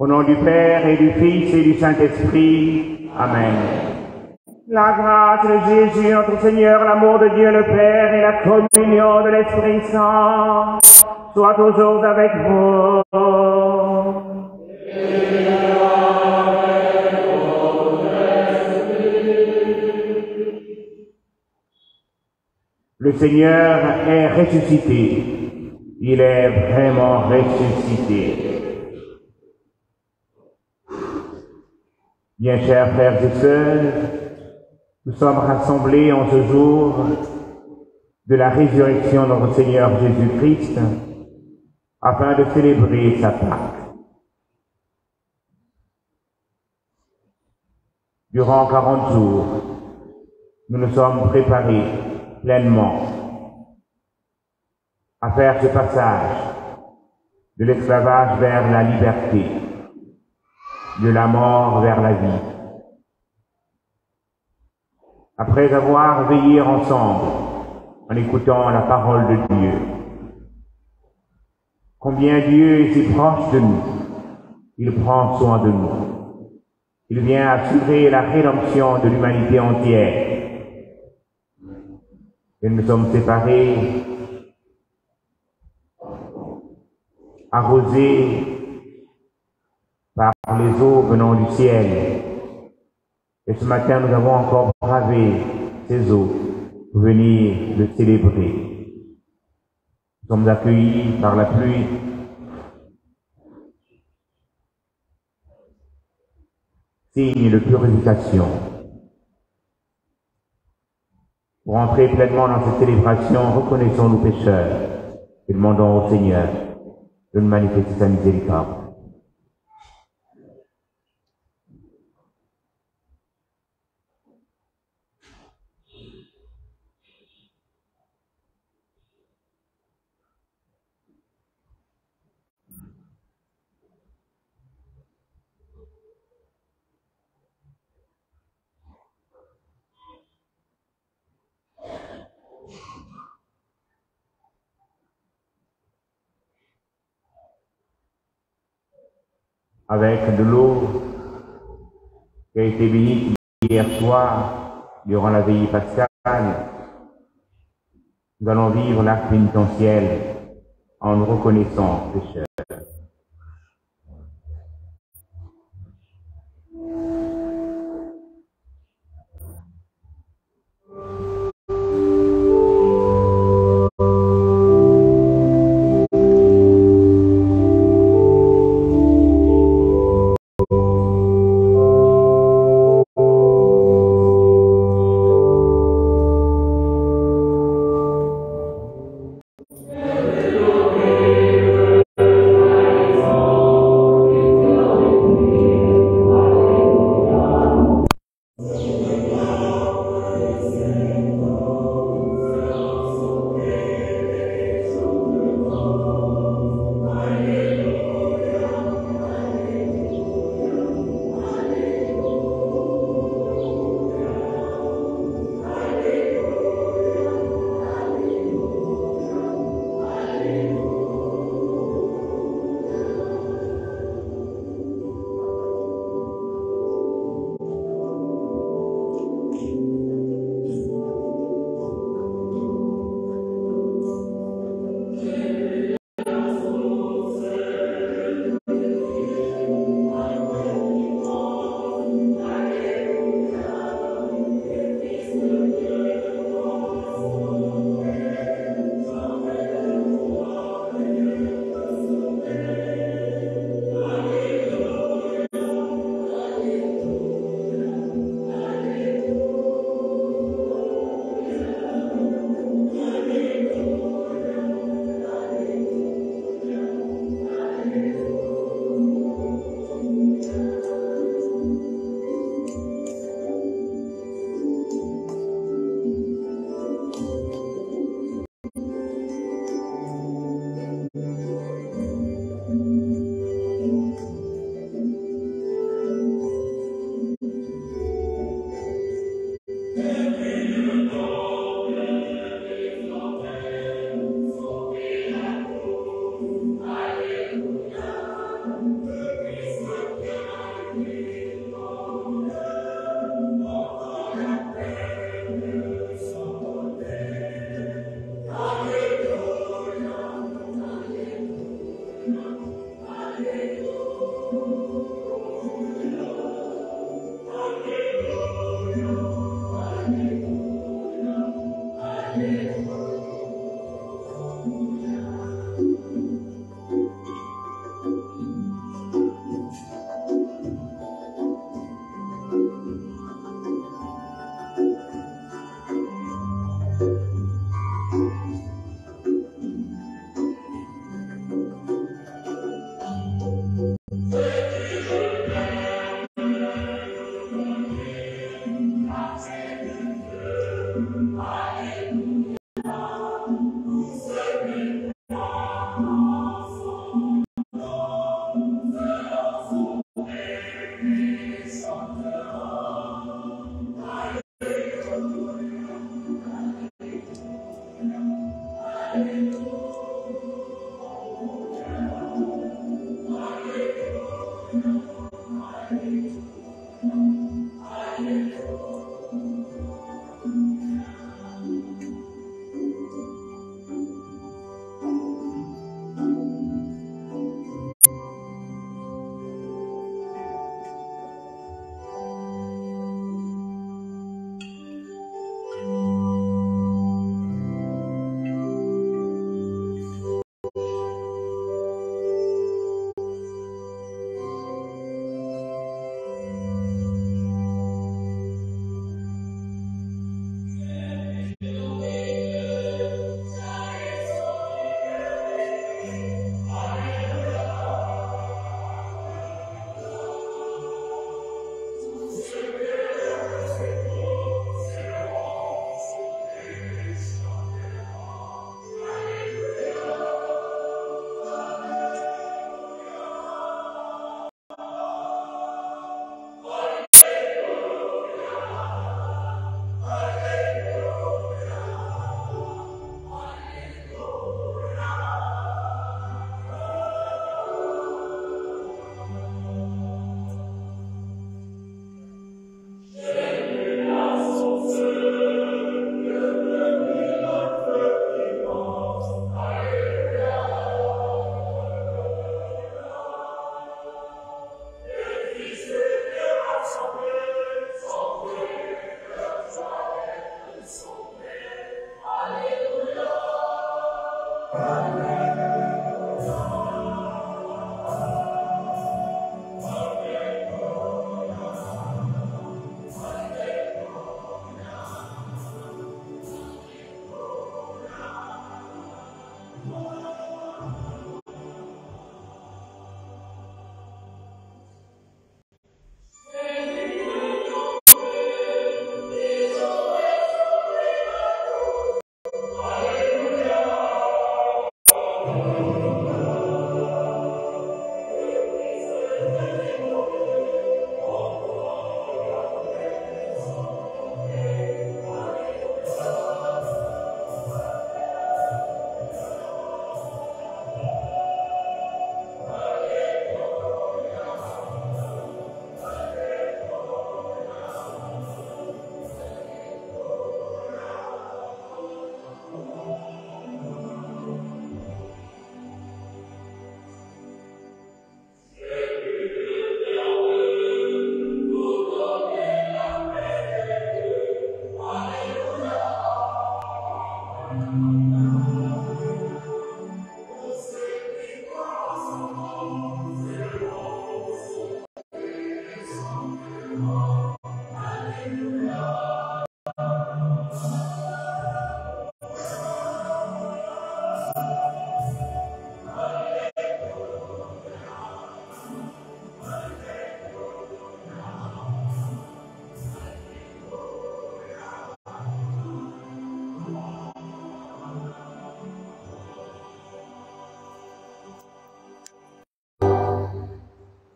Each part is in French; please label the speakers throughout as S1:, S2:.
S1: Au nom du Père et du Fils et du Saint-Esprit. Amen. La grâce de Jésus, notre Seigneur, l'amour de Dieu le Père et la communion de l'Esprit Saint soient toujours avec vous. Le Seigneur est ressuscité. Il est vraiment ressuscité. Bien chers frères et sœurs, Nous sommes rassemblés en ce jour de la résurrection de notre Seigneur Jésus-Christ afin de célébrer sa Pâque. Durant 40 jours, nous nous sommes préparés pleinement à faire ce passage de l'esclavage vers la liberté, de la mort vers la vie. Après avoir veillé ensemble en écoutant la parole de Dieu, combien Dieu est si proche de nous, il prend soin de nous. Il vient assurer la rédemption de l'humanité entière. Et nous sommes séparés, arrosés par les eaux venant du ciel. Et ce matin, nous avons encore bravé ces eaux pour venir le célébrer. Nous sommes accueillis par la pluie. Signe de purification. Pour entrer pleinement dans cette célébration, reconnaissons nos pécheurs et demandons au Seigneur de nous manifester sa miséricorde. Avec de l'eau qui a été bénie hier soir durant la veillée pascale, nous allons vivre l'acte pénitentiel en nous reconnaissant pécheurs.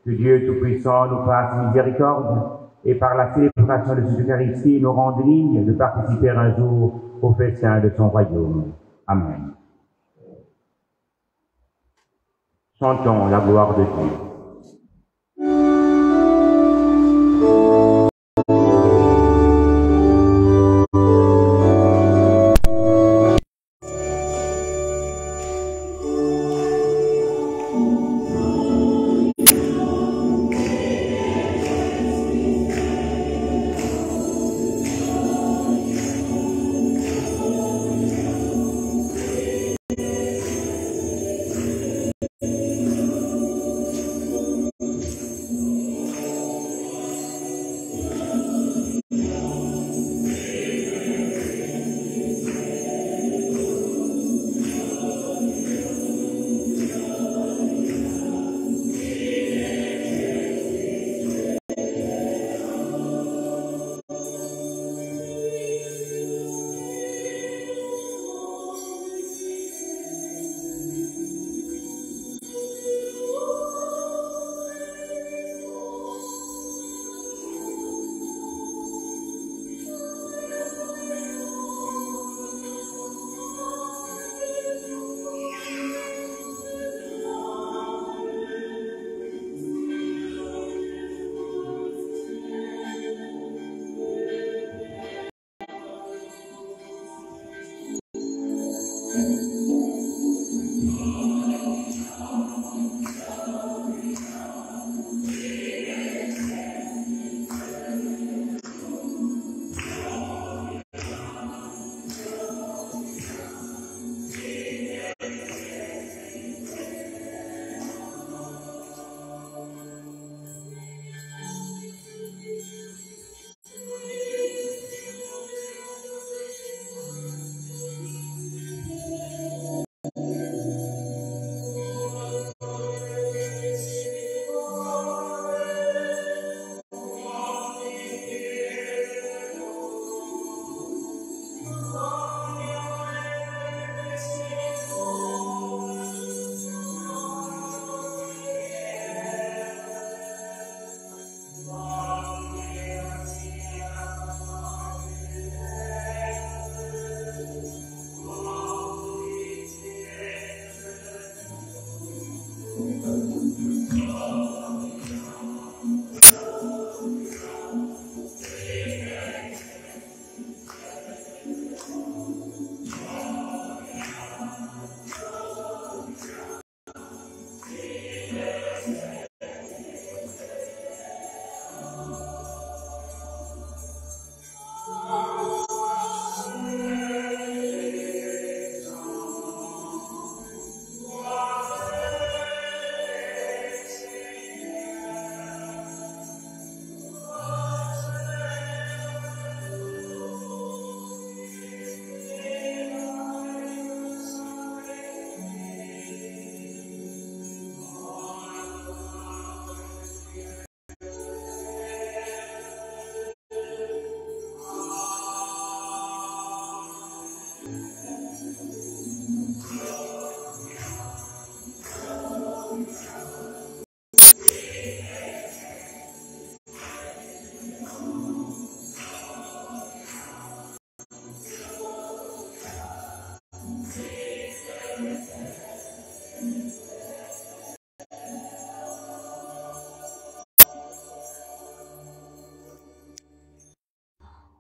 S1: Que Dieu Tout-Puissant nous fasse miséricorde et par la célébration de cette Eucharistie nous rende dignes de participer un jour au festin de son royaume. Amen. Chantons la gloire de Dieu.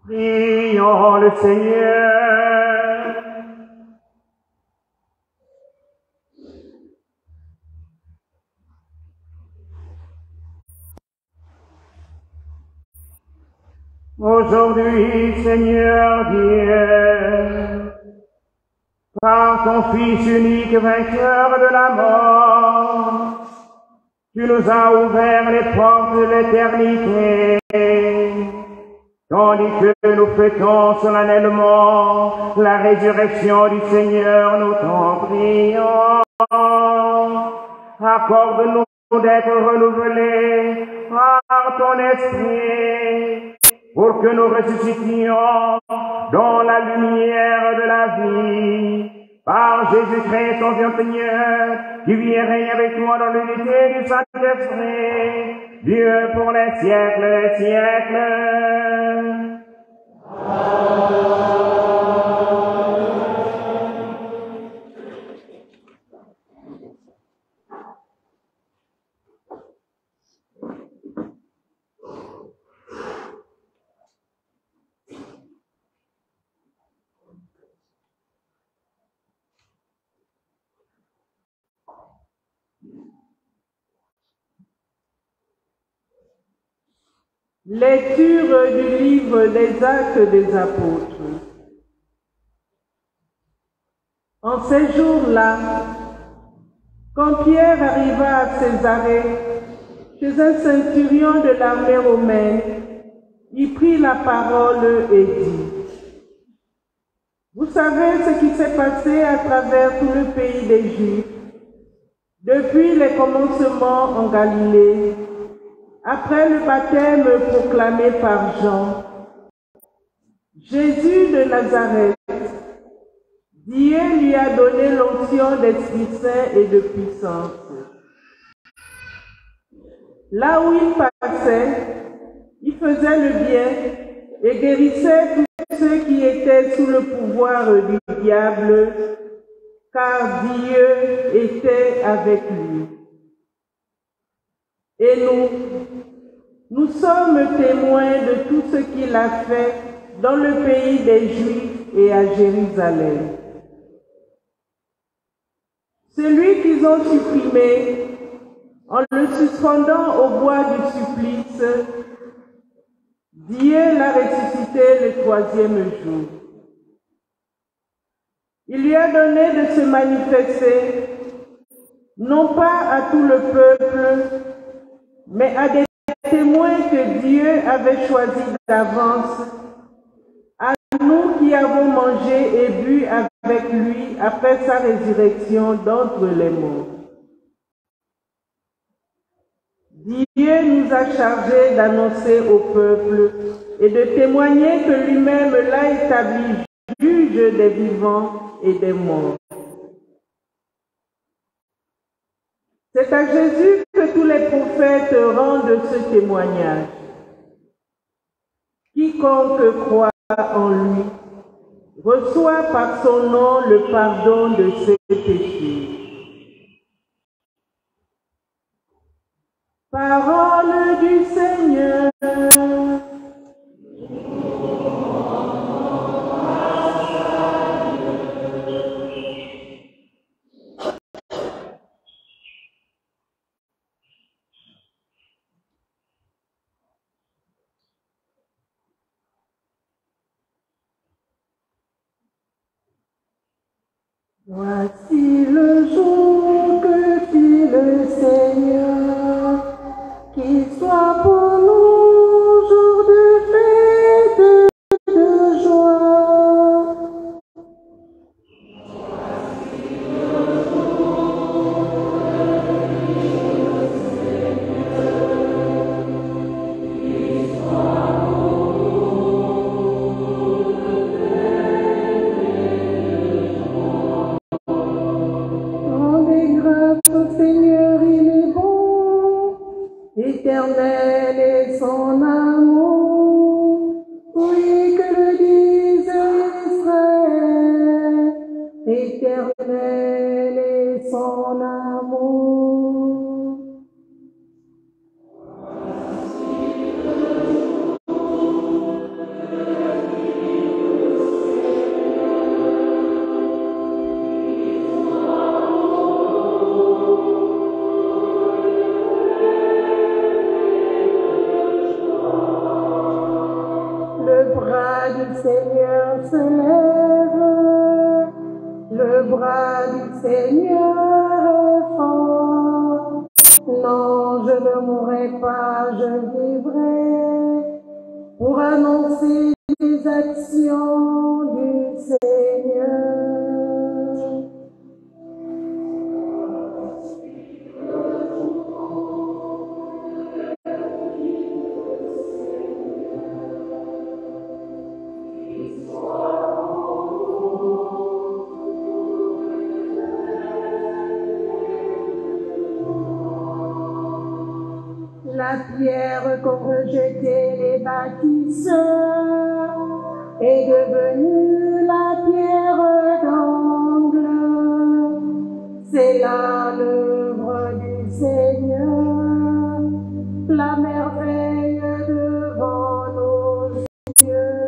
S1: Prions le Seigneur. Aujourd'hui, Seigneur Dieu, par ton Fils unique vainqueur de la mort, tu nous as ouvert les portes de l'éternité. tandis que nous fêtons solennellement la résurrection du Seigneur, nous t'en prions. Accorde-nous d'être renouvelés par ton esprit, pour que nous ressuscitions dans la lumière de la vie, par Jésus-Christ, ton Seigneur, qui vient régner avec toi dans l'unité du Saint-Esprit, Dieu pour les siècles des siècles.
S2: Lecture du livre des Actes des Apôtres. En ces jours-là, quand Pierre arriva à Césarée, chez un centurion de l'armée romaine, il prit la parole et dit: Vous savez ce qui s'est passé à travers tout le pays des Juifs, depuis les commencements en Galilée, après le baptême proclamé par Jean. Jésus de Nazareth, Dieu lui a donné l'onction d'Esprit Saint et de puissance. Là où il passait, il faisait le bien et guérissait tous ceux qui étaient sous le pouvoir du diable, car Dieu était avec lui. Et nous sommes témoins de tout ce qu'il a fait dans le pays des Juifs et à Jérusalem. Celui qu'ils ont supprimé en le suspendant au bois du supplice, Dieu l'a ressuscité le troisième jour. Il lui a donné de se manifester, non pas à tout le peuple, mais à des témoins que Dieu avait choisis d'avance, à nous qui avons mangé et bu avec lui après sa résurrection d'entre les morts. Dieu nous a chargés d'annoncer au peuple et de témoigner que lui-même l'a établi juge des vivants et des morts. C'est à Jésus que tous les prophètes rendent ce témoignage. Quiconque croit en lui reçoit par son nom le pardon de ses péchés. Parole du Seigneur. Voici le jour que fit le Seigneur, qu'il soit pour nous jour de fête et de joie. Voici le jour que fit le Seigneur, qu'il soit pour nous jour de fête et de joie. Rendez grâce au Seigneur, il est bon, éternel est son amour. Oui, que le dise Israël, éternel est son amour. Le bras du Seigneur se lève, le bras du Seigneur est fort. Non, je ne mourrai pas, je vivrai pour pour annoncer les actions du Seigneur. La pierre qu'ont rejetée les bâtisseurs est devenue la pierre d'angle. C'est là l'œuvre du Seigneur, la merveille devant nos yeux.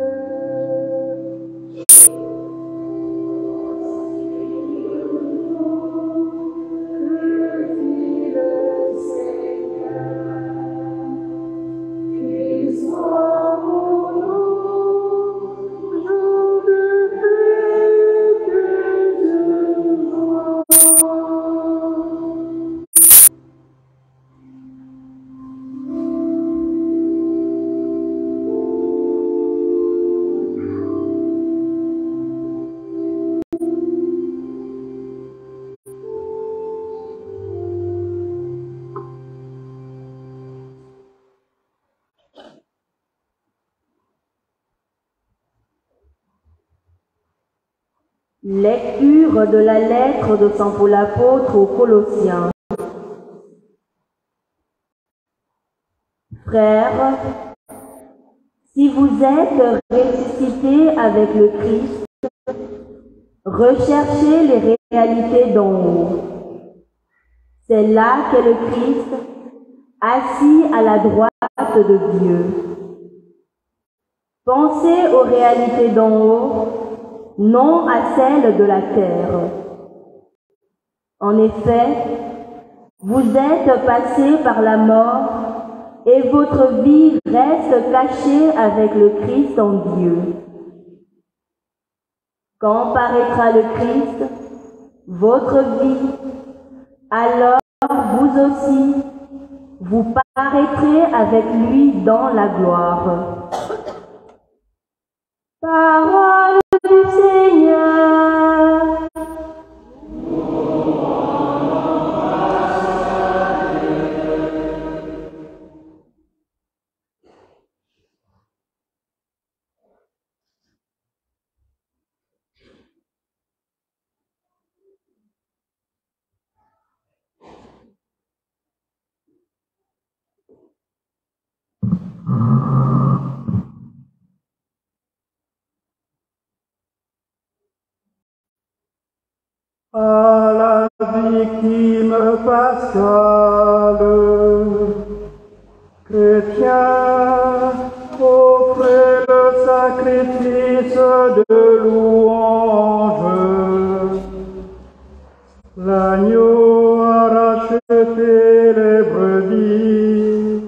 S3: Lecture de la lettre de Saint Paul apôtre aux Colossiens. Frères, si vous êtes ressuscités avec le Christ, recherchez les réalités d'en haut. C'est là qu'est le Christ, assis à la droite de Dieu. Pensez aux réalités d'en haut, non à celles de la terre. En effet, vous êtes passés par la mort et votre vie reste cachée avec le Christ en Dieu. Quand paraîtra le Christ, votre vie, alors vous aussi, vous paraîtrez avec lui dans la gloire. Parole du Seigneur.
S1: À la victime pascale, chrétien, offrez le sacrifice de louange. L'agneau a racheté les brebis,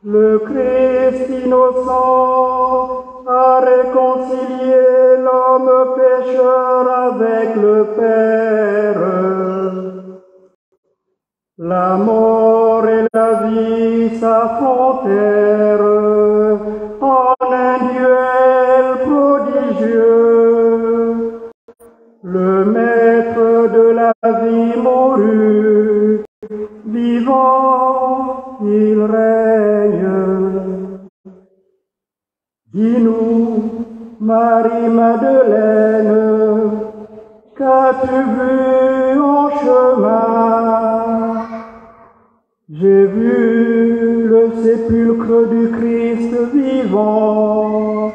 S1: le Christ innocent a réconcilié l'homme pécheur avec le Père. La mort et la vie s'affrontèrent en un duel prodigieux. Le maître de la vie mourut, vivant il règne. Dis-nous, Marie-Madeleine, qu'as-tu vu en chemin? J'ai vu le sépulcre du Christ vivant,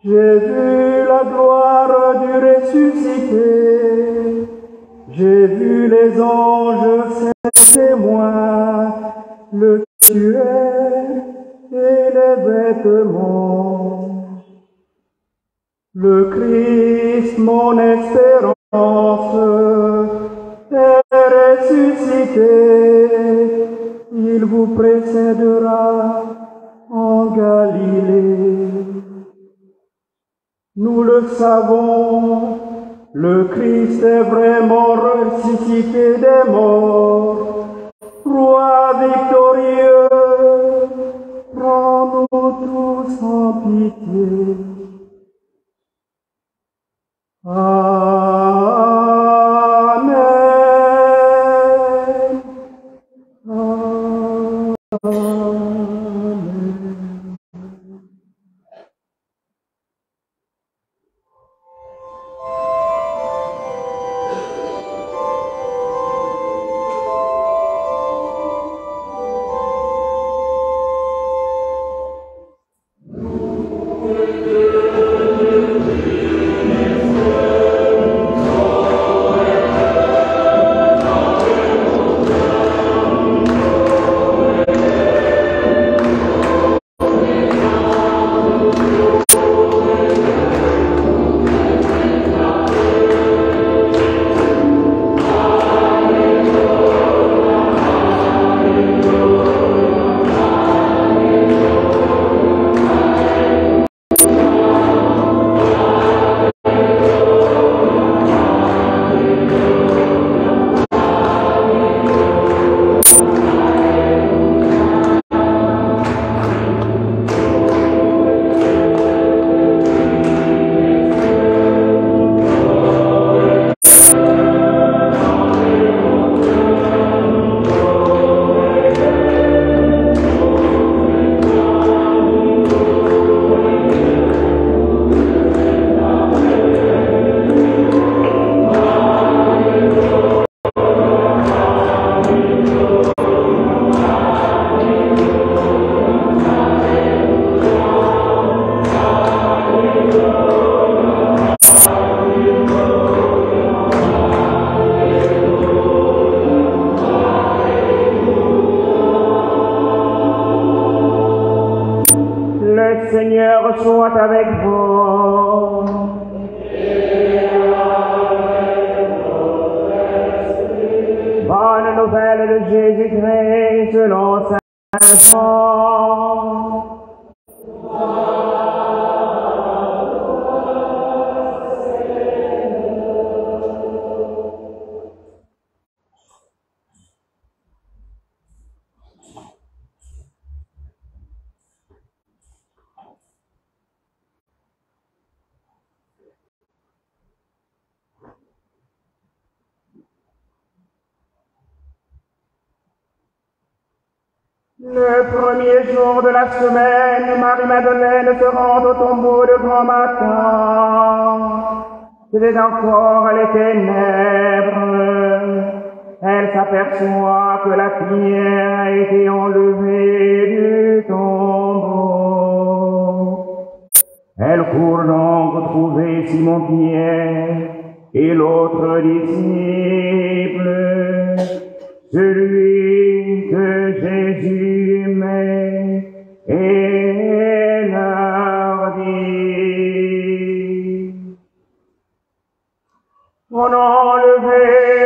S1: j'ai vu la gloire du ressuscité, j'ai vu les anges, ses témoins, le tuer et les vêtements. Le Christ, mon espérance, est ressuscité, il vous précédera en Galilée. Nous le savons, le Christ est vraiment ressuscité des morts, roi victorieux, prends-nous tous
S2: sans pitié. Amen. Amen.
S1: Le Seigneur soit avec vous. Bonne nouvelle de Jésus-Christ selon saint Jean. Le premier jour de la semaine, Marie-Madeleine se rend au tombeau de grand matin. C'était encore les ténèbres. Elle s'aperçoit que la pierre a été enlevée du tombeau. Elle court donc trouver Simon-Pierre et l'autre disciple, celui que Jésus aimait, et leur dit: on a enlevé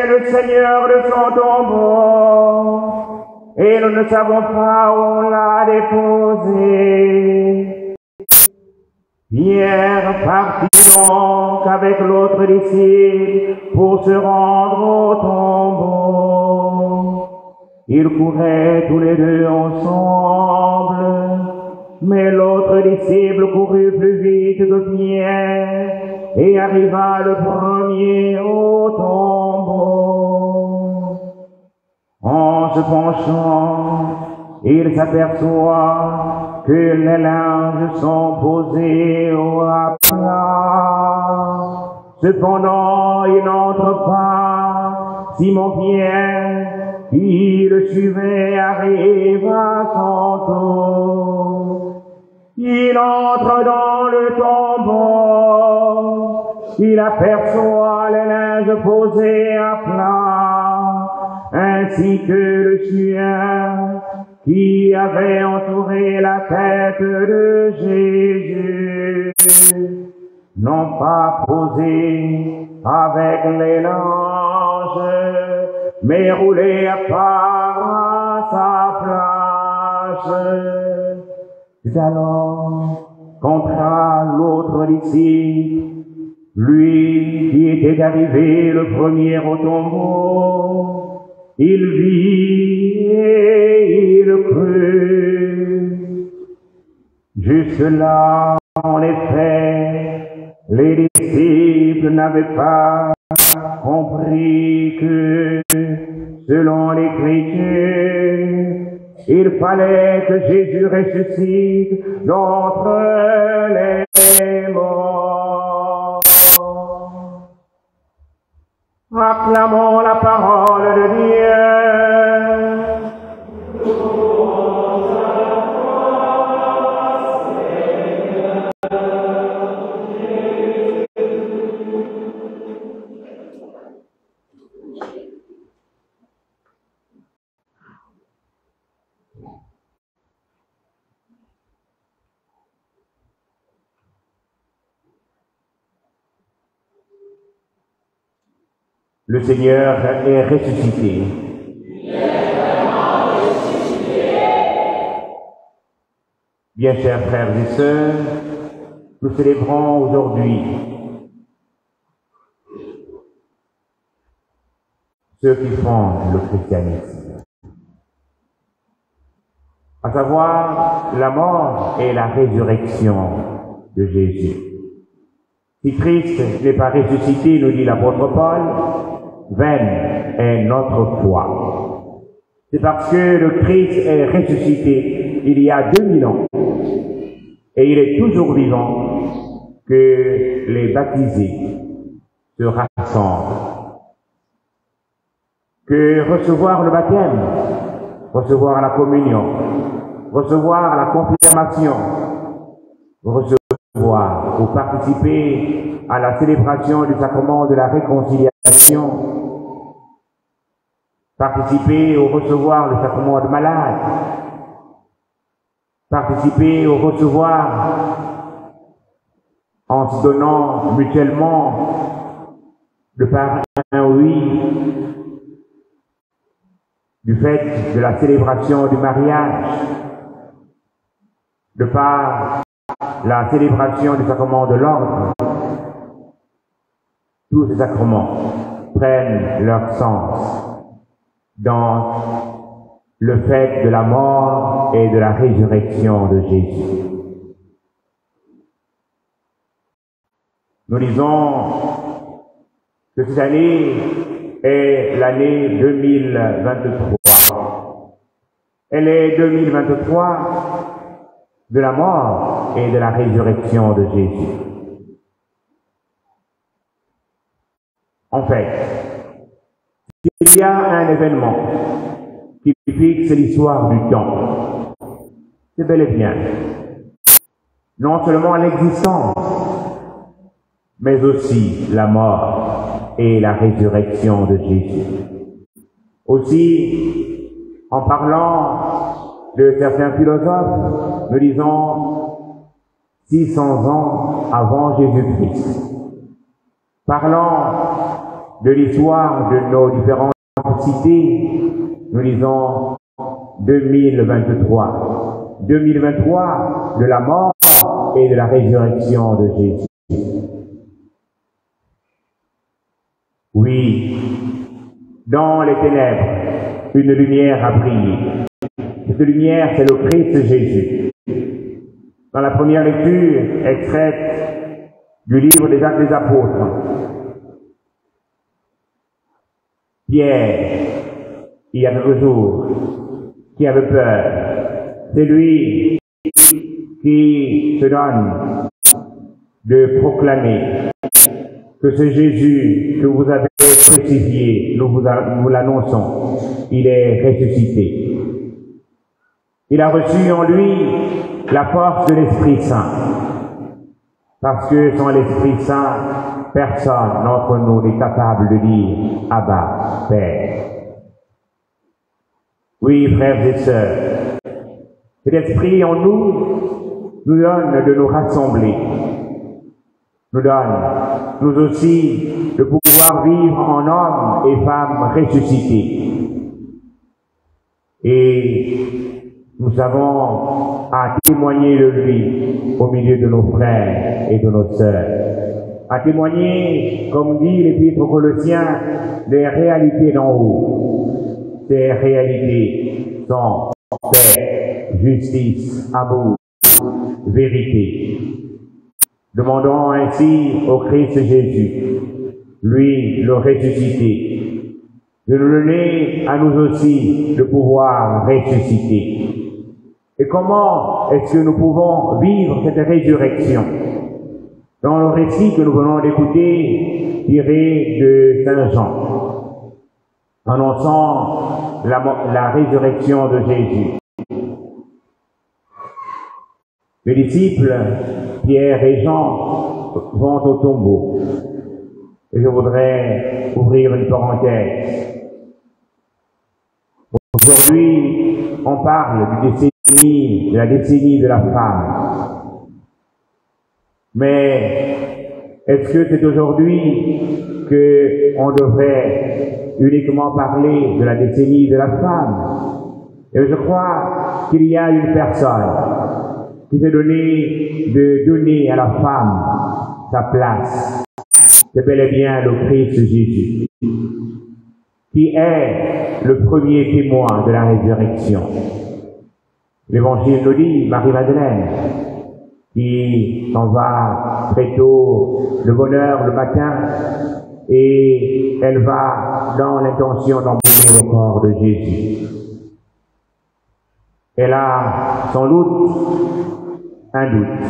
S1: le Seigneur de son tombeau, et nous ne savons pas où on l'a déposé. Pierre partit donc avec l'autre disciple pour se rendre au tombeau. Ils couraient tous les deux ensemble, mais l'autre disciple courut plus vite que Pierre et arriva le premier au tombeau. En se penchant, il s'aperçoit que les linges sont posés à plat. Cependant, il n'entre pas. Simon-Pierre, qui le suivait, arrive à son tour. Il entre dans le tombeau. Il aperçoit les linges posés à plat, ainsi que le suaire qui avait entouré la tête de Jésus, non pas posé avec les linges, mais roulé à part à sa place. C'est alors qu'entra l'autre disciple, lui qui était arrivé le premier au tombeau. Il vit et il crut. Jusque-là, en effet, les disciples n'avaient pas compris que, selon l'Écriture, il fallait que Jésus ressuscite d'entre les morts. Acclamons la parole de Dieu. Le Seigneur est ressuscité. Bien chers frères et sœurs, nous célébrons aujourd'hui ceux qui fondent le christianisme, à savoir la mort et la résurrection de Jésus. Si Christ n'est pas ressuscité, nous dit l'apôtre Paul, vaine est notre foi. C'est parce que le Christ est ressuscité il y a 2000 ans et il est toujours vivant que les baptisés se rassemblent. Que recevoir le baptême, recevoir la communion, recevoir la confirmation, recevoir ou participer à la célébration du sacrement de la réconciliation, participer au recevoir le sacrement de malade, participer au recevoir en se donnant mutuellement le par un oui, du fait de la célébration du mariage, de par la célébration du sacrement de l'ordre. Tous ces sacrements prennent leur sens dans le fait de la mort et de la résurrection de Jésus. Nous disons que cette année est l'année 2023. Elle est 2023 de la mort et de la résurrection de Jésus. En fait, il y a un événement qui fixe l'histoire du temps. C'est bel et bien non seulement l'existence, mais aussi la mort et la résurrection de Jésus. Aussi, en parlant de certains philosophes, nous disons 600 ans avant Jésus-Christ. Parlant de l'histoire de nos différentes cités, nous disons 2023. 2023 de la mort et de la résurrection de Jésus. Oui, dans les ténèbres, une lumière a brillé. Cette lumière, c'est le Christ Jésus. Dans la première lecture, extraite du livre des Actes des Apôtres, Pierre, il y a quelques jours, qui avait peur, c'est lui qui se donne de proclamer que ce Jésus que vous avez crucifié, nous vous l'annonçons, il est ressuscité. Il a reçu en lui la force de l'Esprit Saint, parce que sans l'Esprit Saint, personne d'entre nous n'est capable de dire « Abba, Père ». Oui, frères et sœurs, cet esprit en nous donne de nous rassembler, nous donne, nous aussi, de pouvoir vivre en hommes et femmes ressuscités. Et nous avons à témoigner de lui au milieu de nos frères et de nos sœurs. À témoigner, comme dit l'Épître aux Colossiens, des réalités d'en haut. Ces réalités sont paix, justice, amour, vérité. Demandons ainsi au Christ Jésus, lui le ressuscité, de nous donner à nous aussi le pouvoir ressusciter. Et comment est-ce que nous pouvons vivre cette résurrection? Dans le récit que nous venons d'écouter, tiré de Saint Jean, annonçant la résurrection de Jésus. Les disciples, Pierre et Jean, vont au tombeau. Et je voudrais ouvrir une parenthèse. Aujourd'hui, on parle de la décennie de la femme. Mais est-ce que c'est aujourd'hui qu'on devrait uniquement parler de la décennie de la femme? Et je crois qu'il y a une personne qui s'est donné de donner à la femme sa place. C'est bel et bien le Christ Jésus, qui est le premier témoin de la résurrection. L'Évangile nous dit, Marie-Madeleine, qui s'en va très tôt, de bonne heure le matin, et elle va dans l'intention d'emmener le corps de Jésus. Elle a sans doute un doute,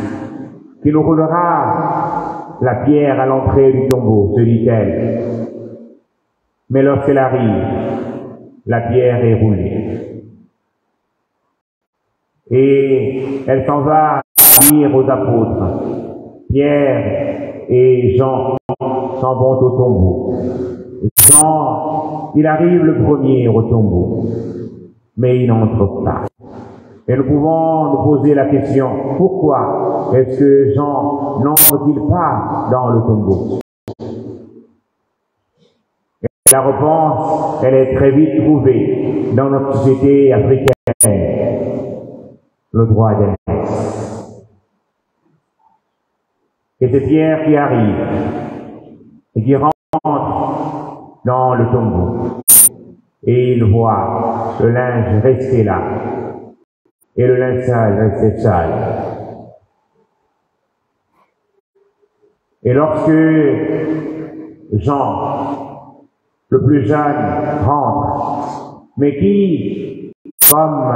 S1: qui nous roulera la pierre à l'entrée du tombeau, se dit-elle. Mais lorsqu'elle arrive, la pierre est roulée. Et elle s'en va dire aux apôtres. Pierre et Jean s'en vont au tombeau. Jean, il arrive le premier au tombeau, mais il n'entre pas. Et nous pouvons nous poser la question, pourquoi est-ce que Jean n'entre-t-il pas dans le tombeau? Et la réponse, elle est très vite trouvée dans notre société africaine. Le droit d'aînesse. Et c'est Pierre qui arrive et qui rentre dans le tombeau. Et il voit le linge rester là. Et le linceul restait sale. Et lorsque Jean, le plus jeune, rentre, mais qui, comme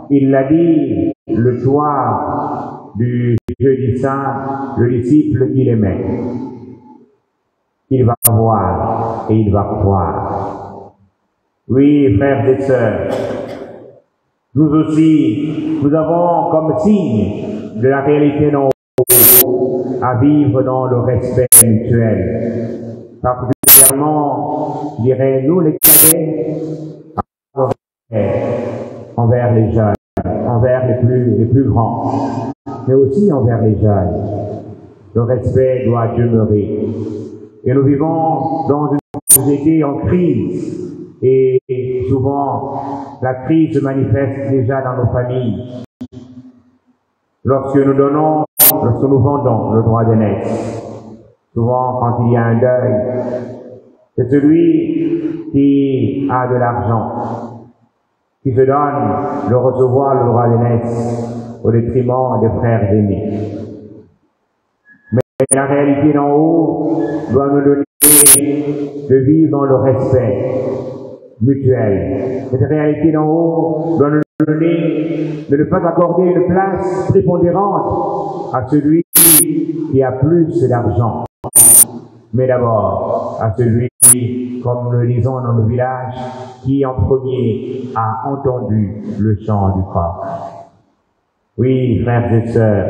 S1: il l'a dit le soir du jeudi saint, le disciple qu'il aimait, il va voir et il va croire. Oui, frères et sœurs, nous aussi, nous avons comme signe de la réalité d'en haut à vivre dans le respect mutuel. Particulièrement, je dirais, nous les chrétiens, envers les jeunes, envers les plus grands, mais aussi envers les jeunes. Le respect doit demeurer. Et nous vivons dans une société en crise. Et souvent, la crise se manifeste déjà dans nos familles. Lorsque nous vendons le droit d'aînesse, souvent quand il y a un deuil, c'est celui qui a de l'argent, qui se donne de recevoir le droit d'aînesse au détriment des frères aînés. Mais la réalité d'en haut doit nous donner de vivre dans le respect mutuel. Cette réalité d'en haut doit nous donner de ne pas accorder une place prépondérante à celui qui a plus d'argent, mais d'abord à celui, comme nous le disons dans le village, qui en premier a entendu le chant du corps. Oui, frères et sœurs,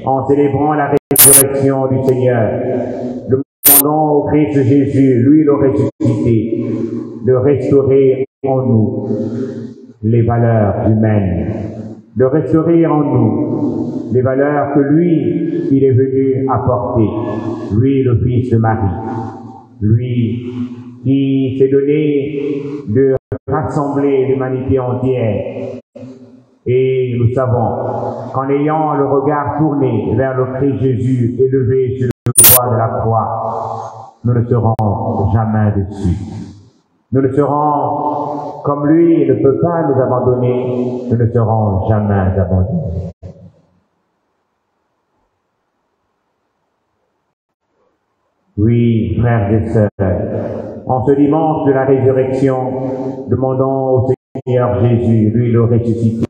S1: en célébrant la résurrection du Seigneur, demandons au Christ Jésus, lui le ressuscité, de restaurer en nous les valeurs humaines, de restaurer en nous les valeurs que lui, il est venu apporter, lui le Fils de Marie, lui qui s'est donné de rassembler l'humanité entière. Et nous savons qu'en ayant le regard tourné vers le Christ Jésus élevé sur le bois de la croix, nous ne serons jamais déçus. Nous ne serons, comme lui ne peut pas nous abandonner, nous ne serons jamais abandonnés. Oui, frères et sœurs, en ce dimanche de la résurrection, demandons au Seigneur Jésus, lui le ressuscité,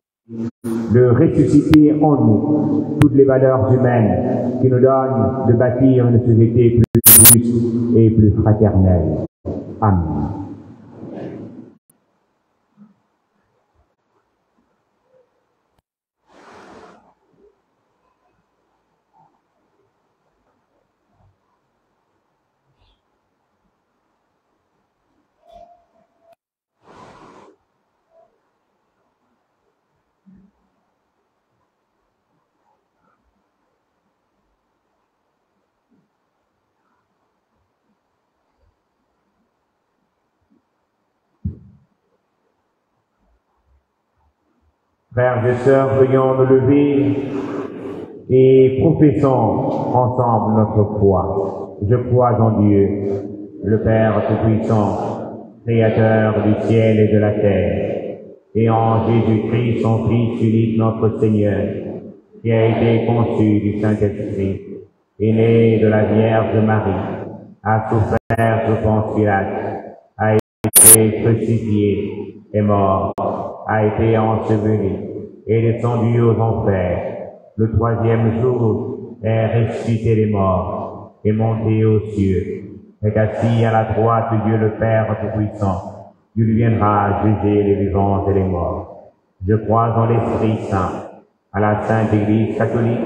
S1: de ressusciter en nous toutes les valeurs humaines qui nous donnent de bâtir une société plus juste et plus fraternelle. Amen. Frères et sœurs, veuillons nous lever et professons ensemble notre foi. Je crois en Dieu, le Père Tout-Puissant, Créateur du ciel et de la terre, et en Jésus-Christ, son Fils unique, notre Seigneur, qui a été conçu du Saint-Esprit, est né de la Vierge Marie, a souffert sous Ponce Pilate, a été crucifié, est mort, a été enseveli, et descendu aux enfers. Le troisième jour est ressuscité des morts, est monté aux cieux, est assis à la droite de Dieu le Père Tout-Puissant. Il viendra juger les vivants et les morts. Je crois en l'Esprit Saint, à la Sainte Église catholique,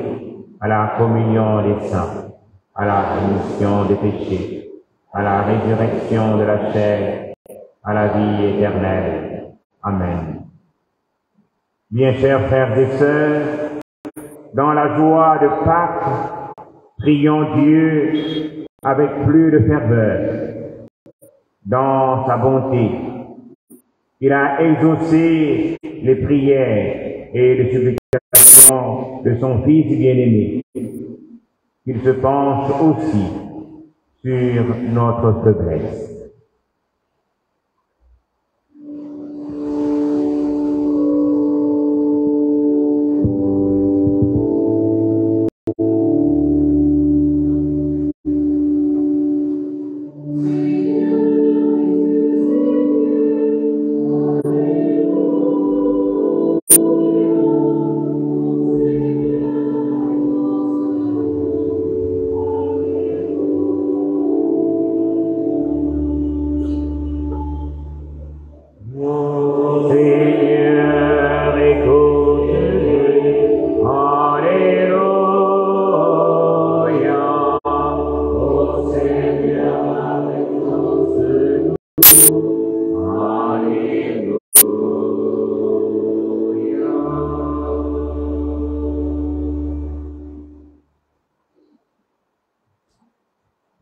S1: à la communion des saints, à la rémission des péchés, à la résurrection de la chair, à la vie éternelle. Amen. Bien chers frères et sœurs, dans la joie de Pâques, prions Dieu avec plus de ferveur. Dans sa bonté, il a exaucé les prières et les supplications de son Fils bien-aimé. Il se penche aussi sur notre faiblesse.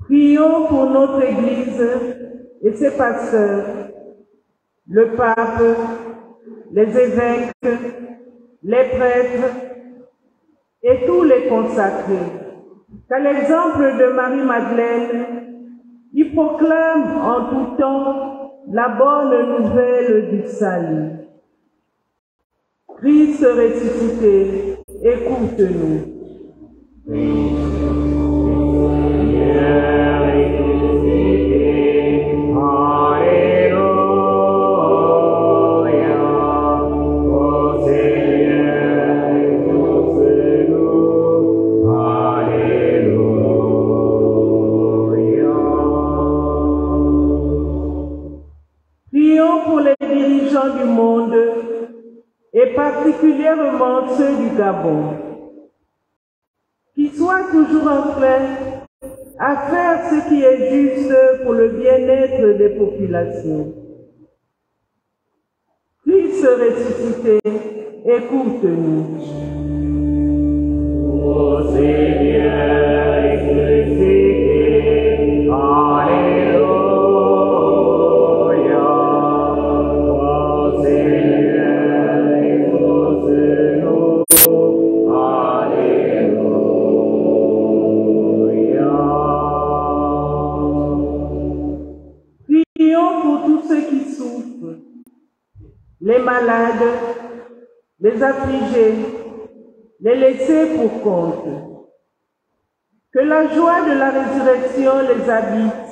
S2: Prions pour notre Église et ses pasteurs, le pape, les évêques, les prêtres et tous les consacrés. Qu'à l'exemple de Marie-Madeleine, ils proclament en tout temps la bonne nouvelle du salut. Christ ressuscité, écoute-nous. Du monde et particulièrement ceux du Gabon, qui soient toujours enclins à faire ce qui est juste pour le bien-être des populations. Christ ressuscité, écoute-nous.
S1: Ô Seigneur ressuscité, Alléluia.
S2: Les malades, les affligés, les laissés pour compte. Que la joie de la résurrection les habite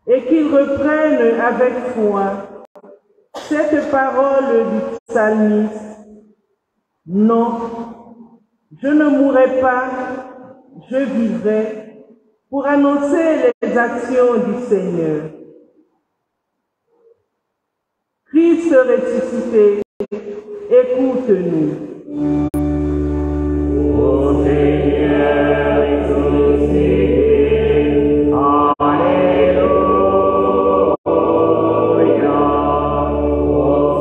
S2: et qu'ils reprennent avec foi cette parole du psalmiste. Non, je ne mourrai pas, je vivrai pour annoncer les actions du Seigneur. Christ ressuscité, écoute-nous.
S1: Ô Seigneur ressuscité, Alléluia. Ô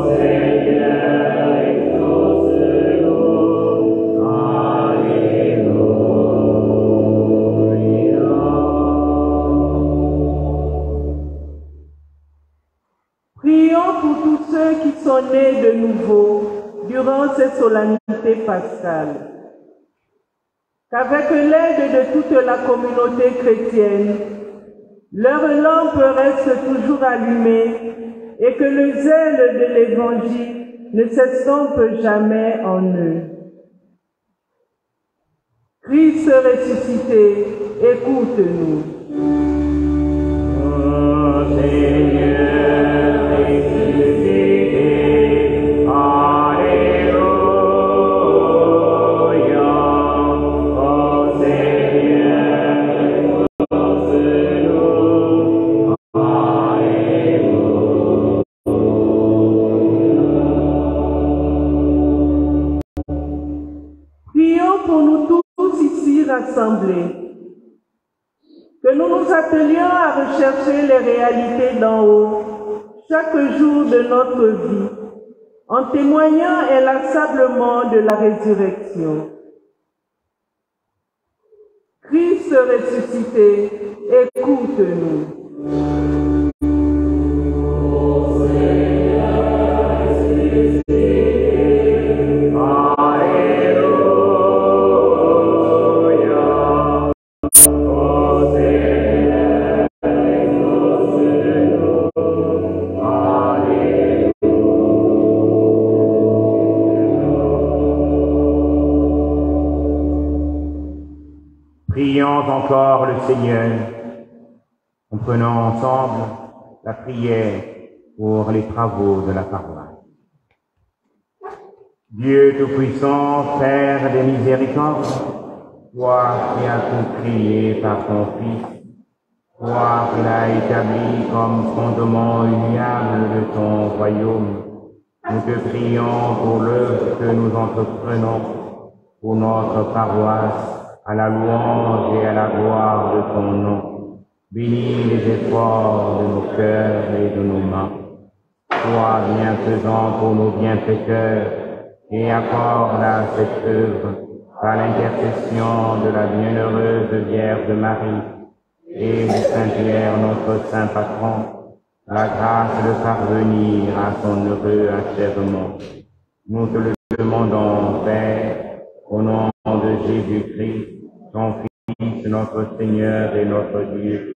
S1: Seigneur exauce-nous, Alléluia.
S2: Prions pour tous ceux qui sont nés de nouveau durant cette solennité pascale. Qu'avec l'aide de toute la communauté chrétienne, leur lampe reste toujours allumée et que le zèle de l'Évangile ne s'estompe jamais en eux. Christ ressuscité, écoute-nous.
S1: Ô Seigneur ressuscité, Alléluia. Ô Seigneur exauce-nous, Alléluia.
S2: Prions pour nous tous ici rassemblés. Que nous nous attelions à rechercher les réalités d'en haut, chaque jour de notre vie, en témoignant inlassablement de la résurrection. Christ ressuscité, écoute-nous.
S1: Prions encore le Seigneur, en prenant ensemble la prière pour les travaux de la paroisse. Dieu Tout-Puissant, Père des miséricordes, toi qui as tout créé par ton Fils, toi qui l'as établi comme fondement immuable de ton royaume, nous te prions pour l'œuvre que nous entreprenons, pour notre paroisse, à la louange et à la gloire de ton nom. Bénis les efforts de nos cœurs et de nos mains. Sois bienfaisant pour nos bienfaiteurs et accorde à cette œuvre, par l'intercession de la bienheureuse Vierge Marie et de Saint-Pierre, notre saint patron, la grâce de parvenir à son heureux achèvement. Nous te le demandons, Père, au nom de Jésus-Christ, ton Fils, notre Seigneur et notre Dieu,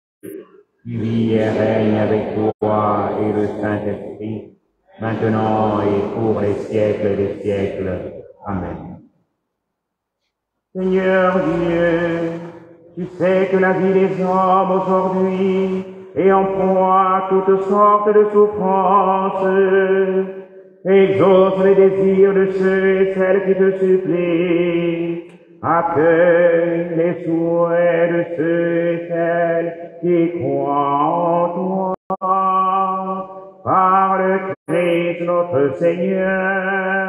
S1: qui vit et règne avec toi et le Saint-Esprit, maintenant et pour les siècles des siècles. Amen. Seigneur Dieu, tu sais que la vie des hommes aujourd'hui est en proie à toutes sortes de souffrances. Exauce les désirs de ceux et celles qui te supplient. Accueille les souhaits de ceux et celles qui croient en toi. Par le Christ notre Seigneur.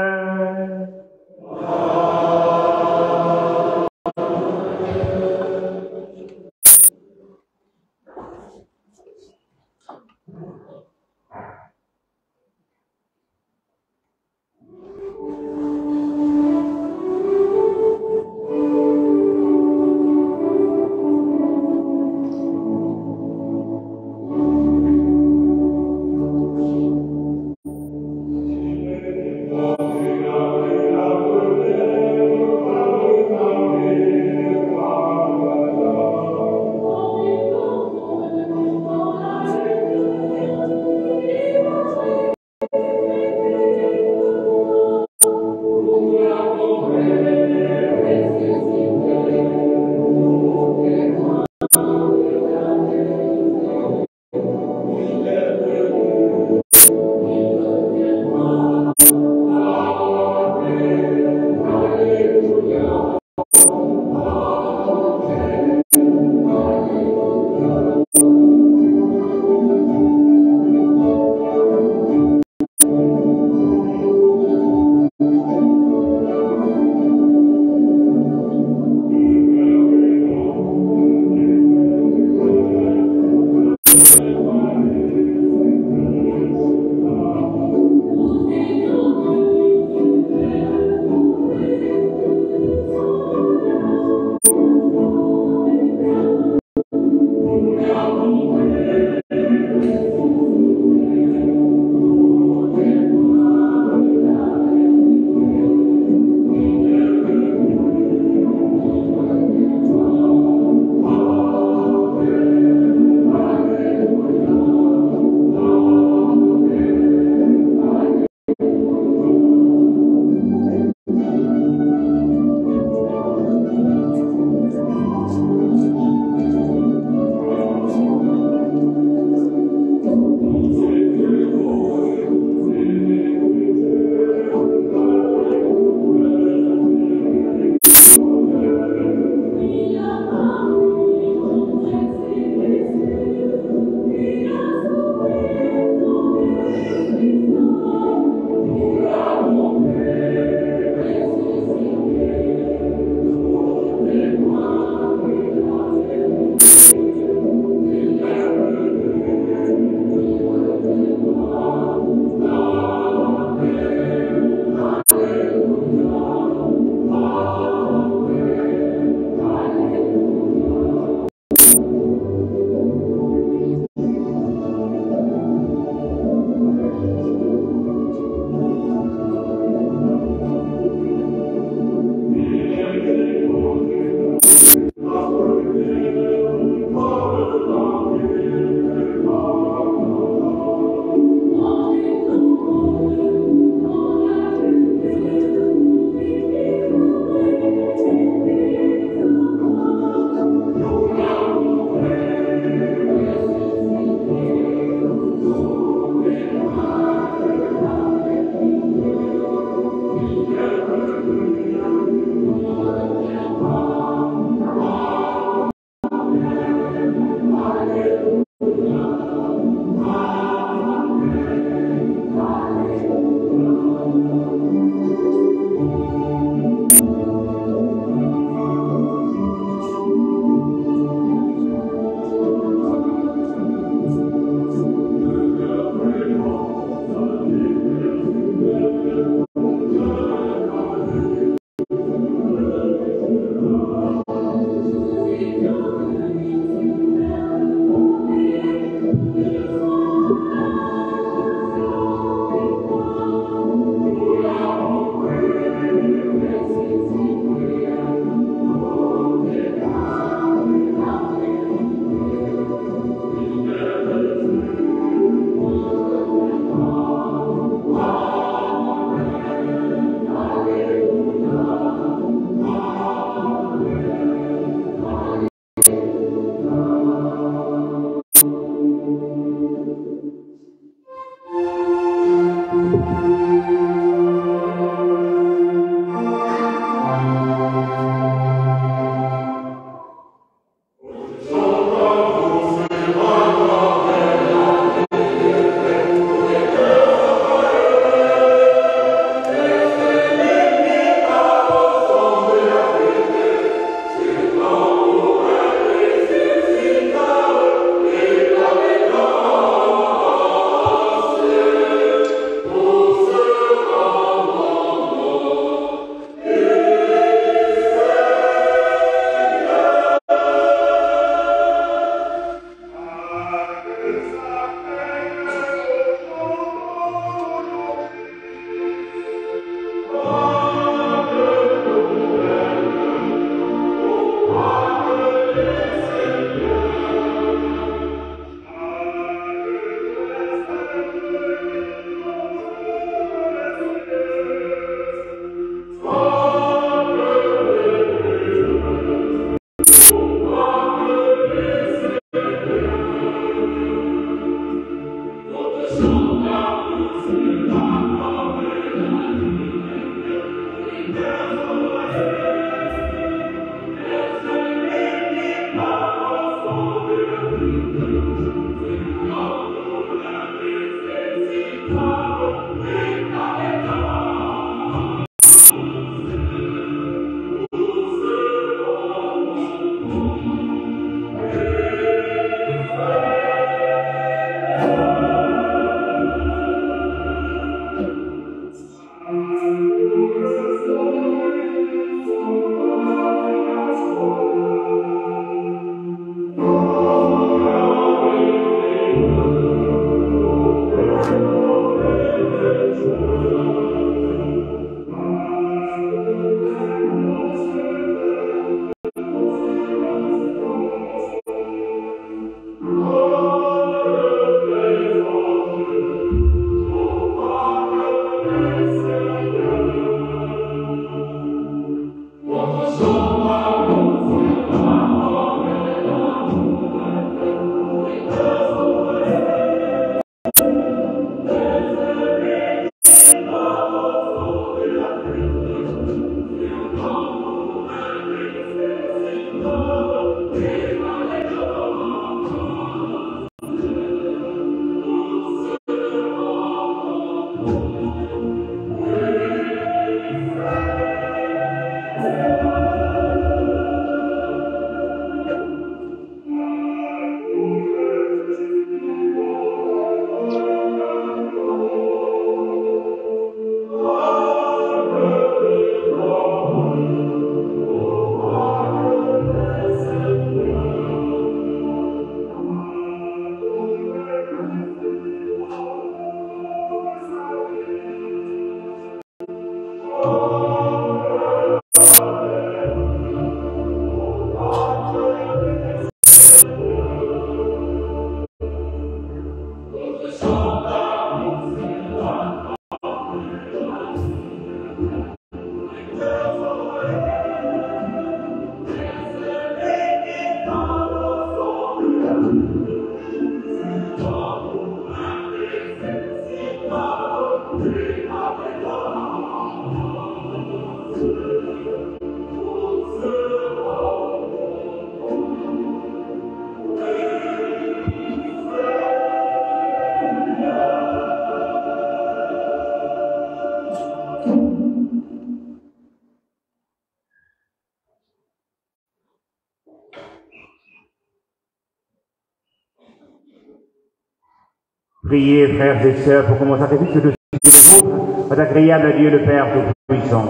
S1: Priez, frères et sœurs, pour que mon sacrifice de vous soit agréable à Dieu le Père Tout-Puissant.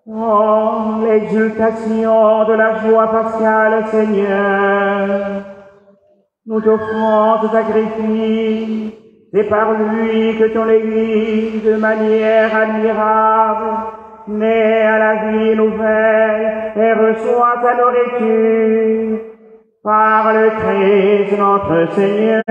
S1: Oh, l'exultation de la joie pascale, Seigneur, nous t'offrons ce sacrifice. C'est par lui que ton Église, de manière admirable, naît à la vie nouvelle et reçoit sa nourriture par le Christ notre Seigneur.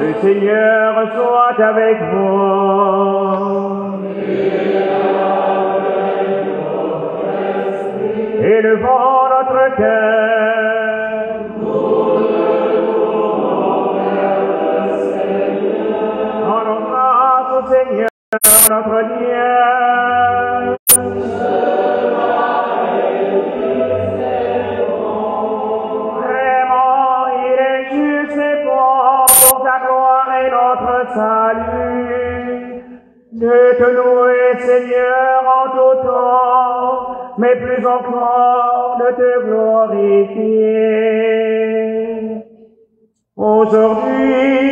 S1: Le Seigneur soit avec vous. Élevons notre cœur. Rendons grâce au Seigneur notre Dieu. Vraiment, il est juste et bon pour ta gloire et notre salut de te louer, Seigneur, en tout temps, mais plus encore de te glorifier. Aujourd'hui,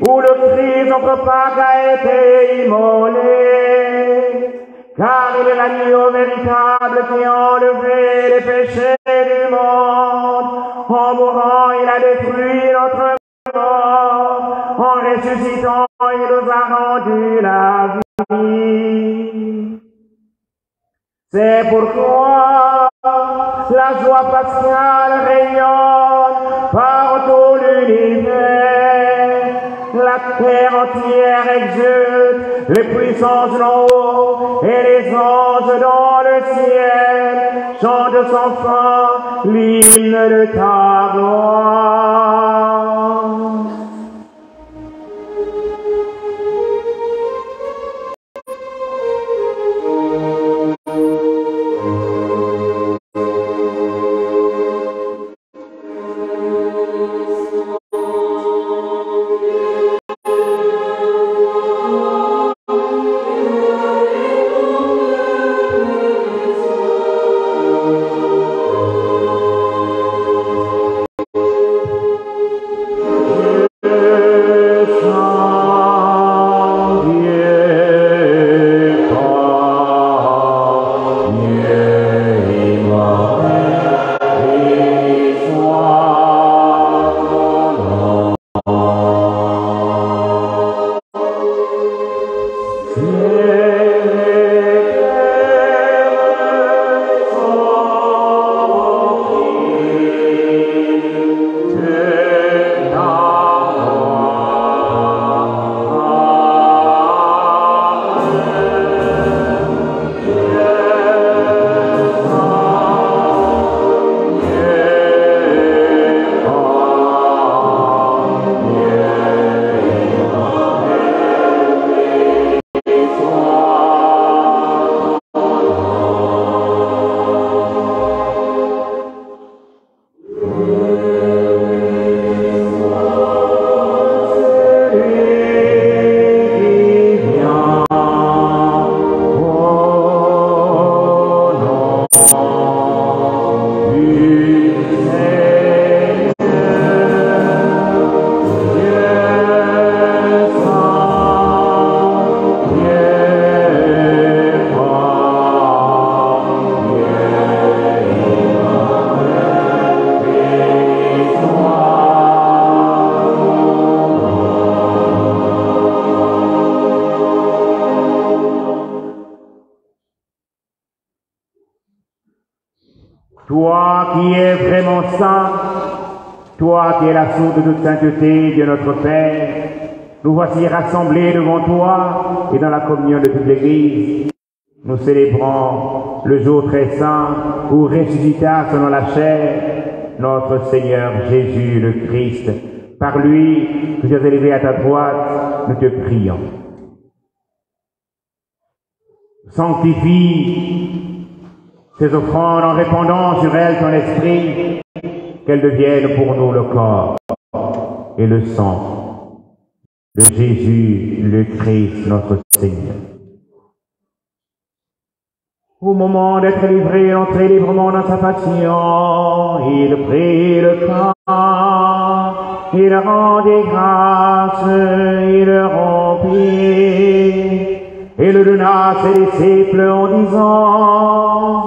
S1: où le Christ, notre Pâque, a été immolé, car il est l'agneau véritable qui a enlevé les péchés du monde. En mourant, il a détruit notre mort. En ressuscitant, il nous a rendu la vie. C'est pourquoi la joie pascale rayonne par tout l'univers. La terre entière exulte, les puissances d'en haut et les anges dans le ciel chantent sans fin l'hymne de ta gloire. Toi qui es vraiment saint, toi qui es la source de toute sainteté, Dieu notre Père, nous voici rassemblés devant toi et dans la communion de toute l'Église. Nous célébrons le jour très saint où ressuscita selon la chair notre Seigneur Jésus le Christ. Par lui, que tu es élevé à ta droite, nous te prions. Sanctifie ces offrandes en répandant sur elles ton esprit, qu'elles deviennent pour nous le corps et le sang de Jésus le Christ, notre Seigneur. Au moment d'être livré, entré librement dans sa passion, il prit le pain, il rendit grâce, il le rompit, et le donna à ses disciples en disant,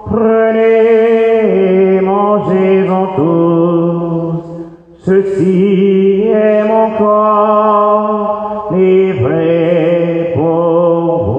S1: prenez, mangez-en tous, ceci est mon corps livré pour vous.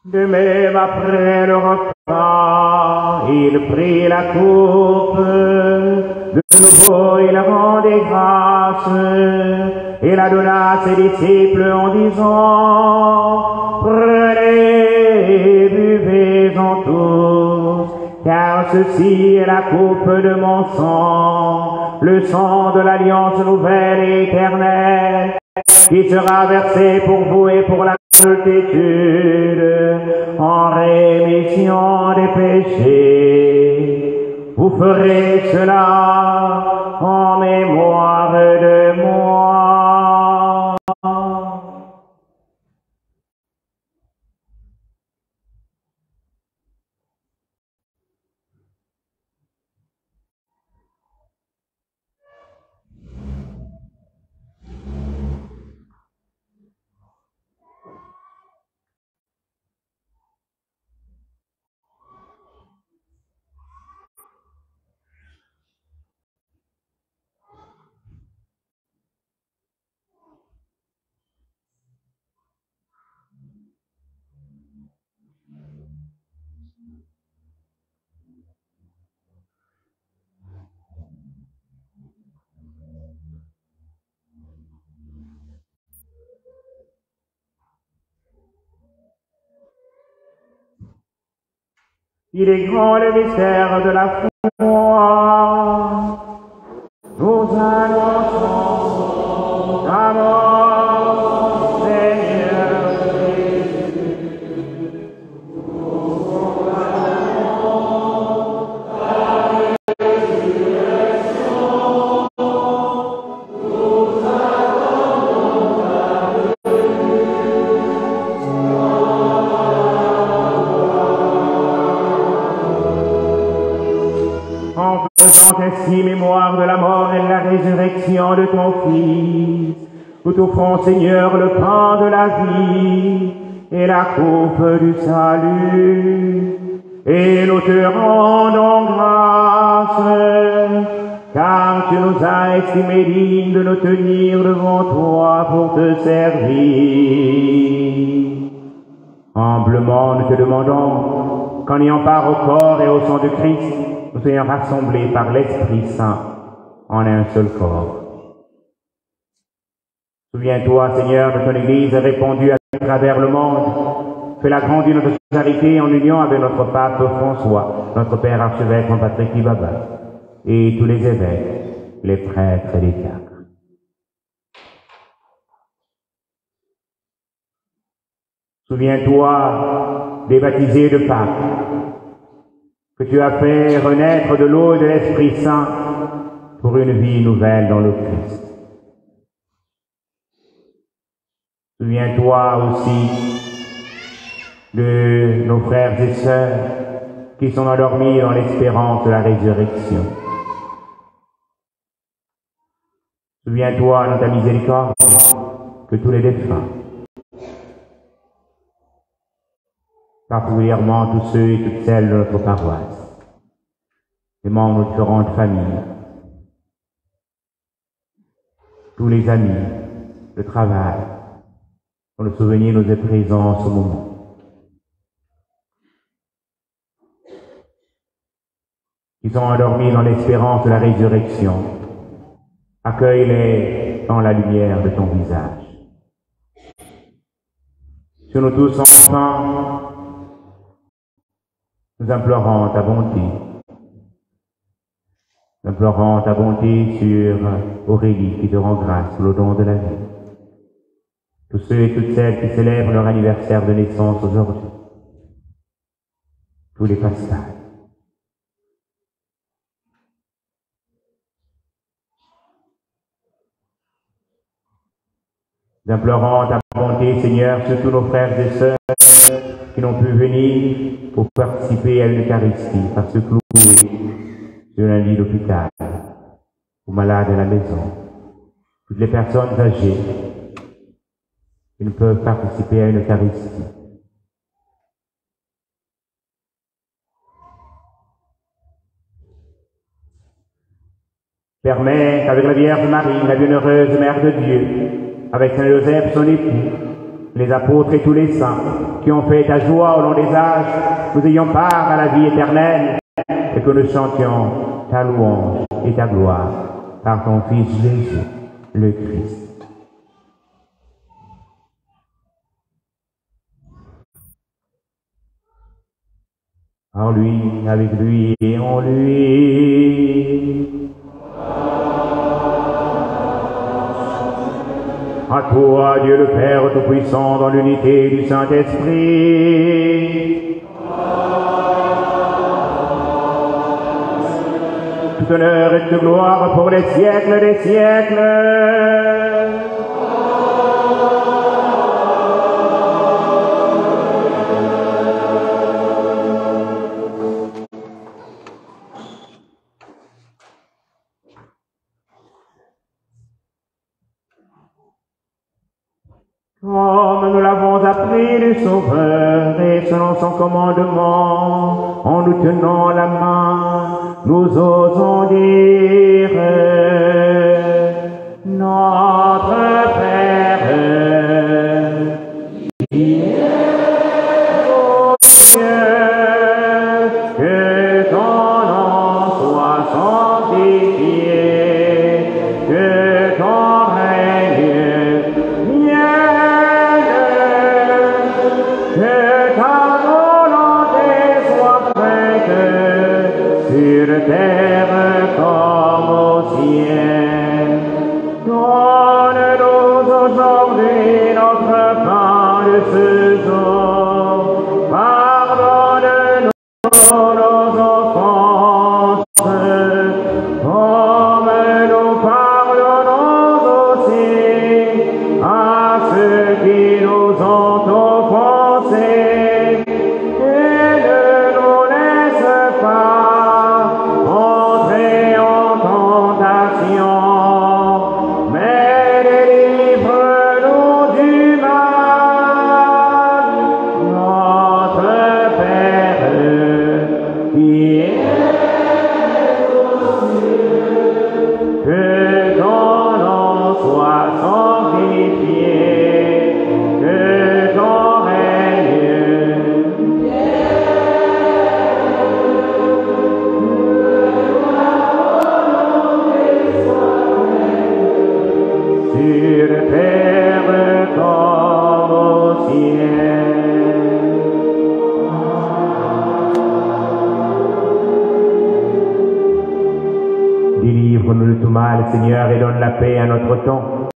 S1: De même, après le repas, il prit la coupe, de nouveau il rendit grâce, et la donna à ses disciples en disant, prenez, buvez-en tous, car ceci est la coupe de mon sang, le sang de l'alliance nouvelle et éternelle, qui sera versé pour vous et pour la multitude en rémission des péchés. Vous ferez cela en mémoire de moi. Il est grand le mystère de la foi. Nous annonçons ta mort, Seigneur Jésus. Nous annonçons ta résurrection. Nous attendons ta venue. En faisant ainsi mémoire de la mort et de la résurrection de ton Fils, nous t'offrons, Seigneur, le pain de la vie et la coupe du salut, et nous te rendons grâce, car tu nous as estimés dignes de nous tenir devant toi pour te servir. Humblement, nous te demandons qu'en ayant part au corps et au sang de Christ, nous soyons rassemblés par l'Esprit Saint en un seul corps. Souviens-toi, Seigneur, de ton Église répandue à travers le monde. Fais-la grandir notre charité en union avec notre pape François, notre père archevêque Jean-Patrick Ibaba, et tous les évêques, les prêtres et les diacres. Souviens-toi des baptisés de Pâques, que tu as fait renaître de l'eau et de l'Esprit Saint, pour une vie nouvelle dans le Christ. Souviens-toi aussi de nos frères et sœurs qui sont endormis dans l'espérance de la résurrection. Souviens-toi dans ta miséricorde que tous les défunts, particulièrement tous ceux et toutes celles de notre paroisse, les membres de différentes familles, tous les amis, le travail, dont le souvenir nous est présent en ce moment. Qui sont endormis dans l'espérance de la résurrection, accueille-les dans la lumière de ton visage. Sur nous tous enfants, nous implorons ta bonté. Nous implorons ta bonté sur Aurélie qui te rend grâce pour le don de la vie. Tous ceux et toutes celles qui célèbrent leur anniversaire de naissance aujourd'hui. Tous les pasteurs. Nous implorons ta bonté, Seigneur, sur tous nos frères et sœurs qui n'ont pu venir pour participer à l'Eucharistie, par ce cloué sur un lit d'hôpital, aux malades à la maison, toutes les personnes âgées qui ne peuvent participer à une Eucharistie. Permets qu'avec la Vierge Marie, la bienheureuse Mère de Dieu, avec Saint Joseph, son époux, les apôtres et tous les saints qui ont fait ta joie au long des âges, nous ayons part à la vie éternelle et que nous chantions ta louange et ta gloire par ton Fils Jésus, le Christ. En lui, avec lui et en lui. À toi, Dieu le Père Tout-Puissant, dans l'unité du Saint-Esprit. Tout honneur et toute gloire pour les siècles des siècles. Comme nous l'avons appris du Sauveur et selon son commandement, en nous tenant la main, nous osons dire Notre Père, qui es au ciel, que ton nom soit sanctifié, que ton règne terre comme au ciel. Donne-nous aujourd'hui notre pain de ce jour. Pardonne-nous nos offenses, comme nous pardonnons aussi à ceux qui nous ont offensés. Délivre-nous de tout mal, Seigneur, et donne la paix à notre temps.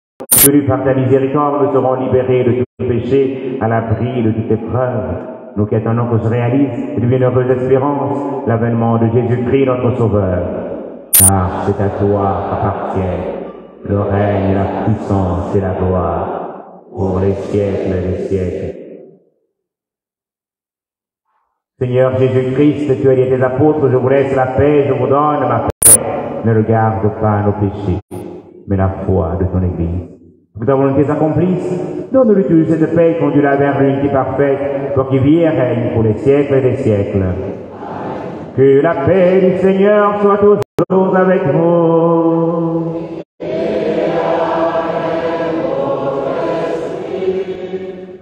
S1: Venus par ta miséricorde, nous serons libérés de tout péché, à l'abri de toute épreuve. Nous qui attendons que se réalise cette bienheureuse espérance, l'avènement de Jésus-Christ, notre Sauveur. car c'est à toi qu'appartiennent le règne, la puissance et la gloire pour les siècles des siècles. Seigneur Jésus-Christ, tu as dit à tes apôtres, je vous laisse la paix, je vous donne ma paix. Ne regarde pas nos péchés, mais la foi de ton Église. Que ta volonté s'accomplisse, donne-lui tu cette paix, conduis-la vers l'unité parfaite, toi qui vis et règne pour les siècles des siècles. Que la paix du Seigneur soit toujours avec vous.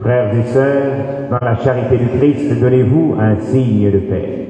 S1: Frères et sœurs, dans la charité du Christ, donnez-vous un signe de paix.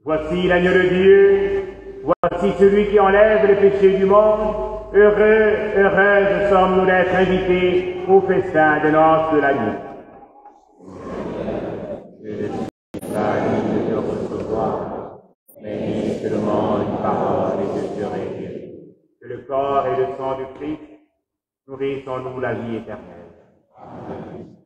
S1: Voici l'agneau de Dieu, voici celui qui enlève les péchés du monde. Heureux, heureuses sommes-nous d'être invités au festin de noces de l'agneau. Je ne suis pas digne de te recevoir, mais dis seulement une parole et je serai guéri. Que le corps et le sang du Christ nourrissent en nous la vie éternelle. Amen.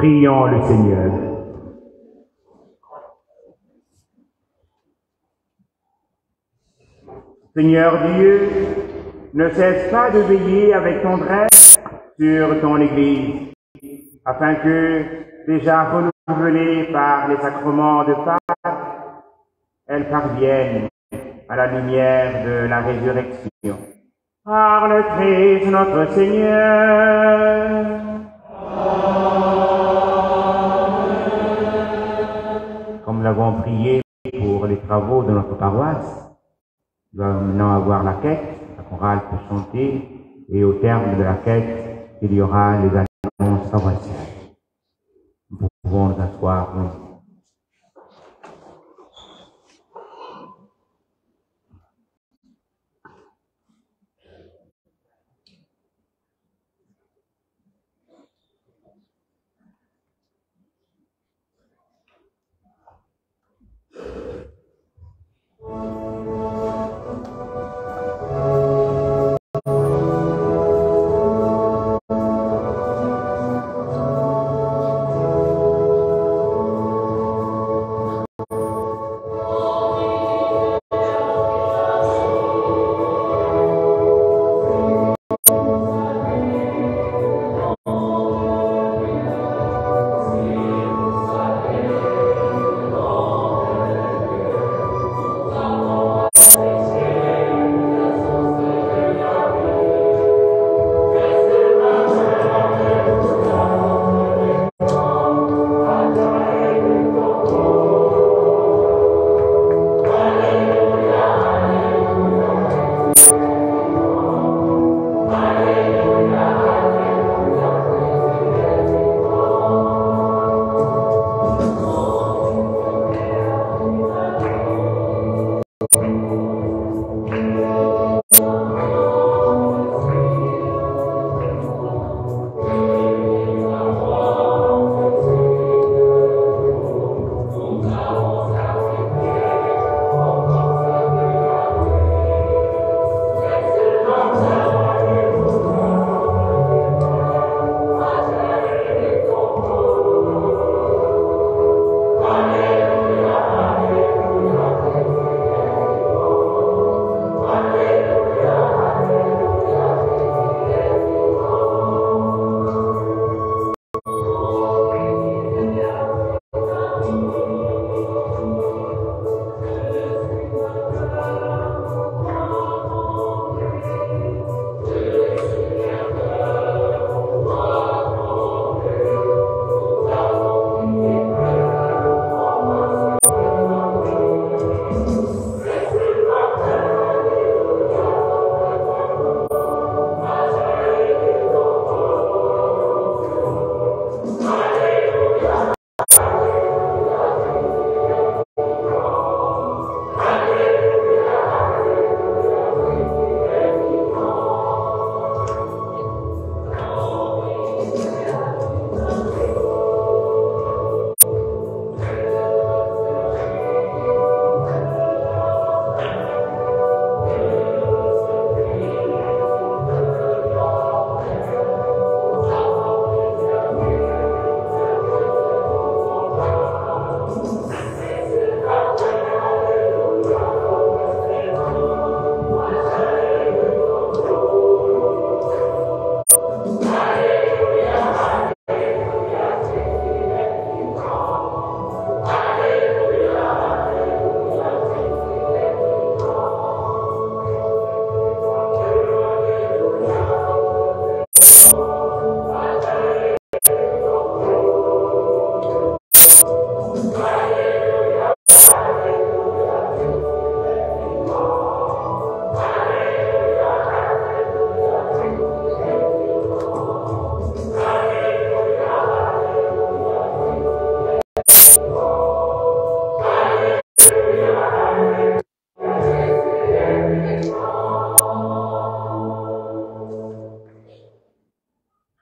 S1: Prions le Seigneur. Seigneur Dieu, ne cesse pas de veiller avec tendresse sur ton Église, afin que, déjà renouvelée par les sacrements de Pâques, elle parvienne à la lumière de la résurrection. Par le Christ notre Seigneur. Comme nous l'avons prié pour les travaux de notre paroisse, nous allons maintenant avoir la quête, la chorale peut chanter, et au terme de la quête, il y aura les annonces paroissiales. Nous pouvons nous asseoir.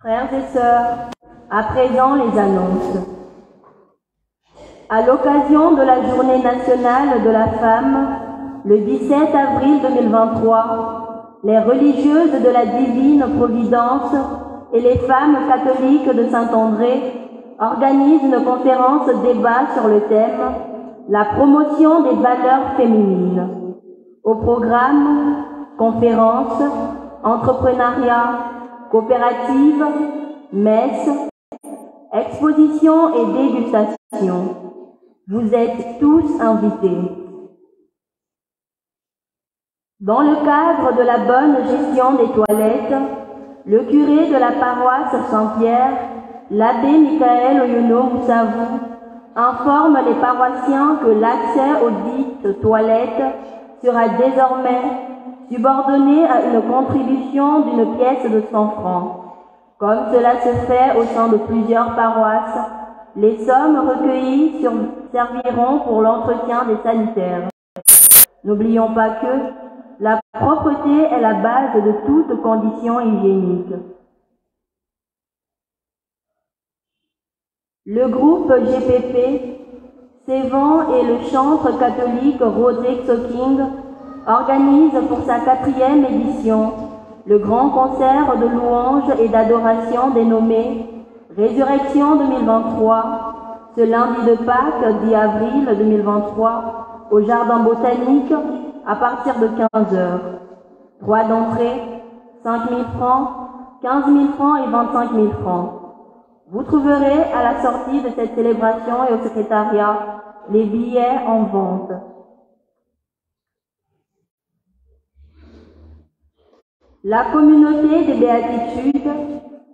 S3: Frères et sœurs, à présent les annonces. À l'occasion de la Journée nationale de la femme, le 17 avril 2023, les religieuses de la Divine Providence et les femmes catholiques de Saint-André organise une conférence débat sur le thème « La promotion des valeurs féminines ». Au programme, conférences, entrepreneuriat, coopératives, messes, expositions et dégustations. Vous êtes tous invités. Dans le cadre de la bonne gestion des toilettes, le curé de la paroisse Saint-Pierre, l'abbé Michael Oyono Moussavou, informe les paroissiens que l'accès aux dites toilettes sera désormais subordonné à une contribution d'une pièce de 100 francs. Comme cela se fait au sein de plusieurs paroisses, les sommes recueillies serviront pour l'entretien des sanitaires. N'oublions pas que la propreté est la base de toute condition hygiénique. Le groupe GPP, Sévan et le chantre catholique Roderick Soking organisent pour sa 4e édition le grand concert de louanges et d'adoration dénommé Résurrection 2023, ce lundi de Pâques 10 avril 2023 au Jardin botanique à partir de 15h. Droit d'entrée, 5 000 francs, 15 000 francs et 25 000 francs. Vous trouverez à la sortie de cette célébration et au secrétariat les billets en vente. La communauté des béatitudes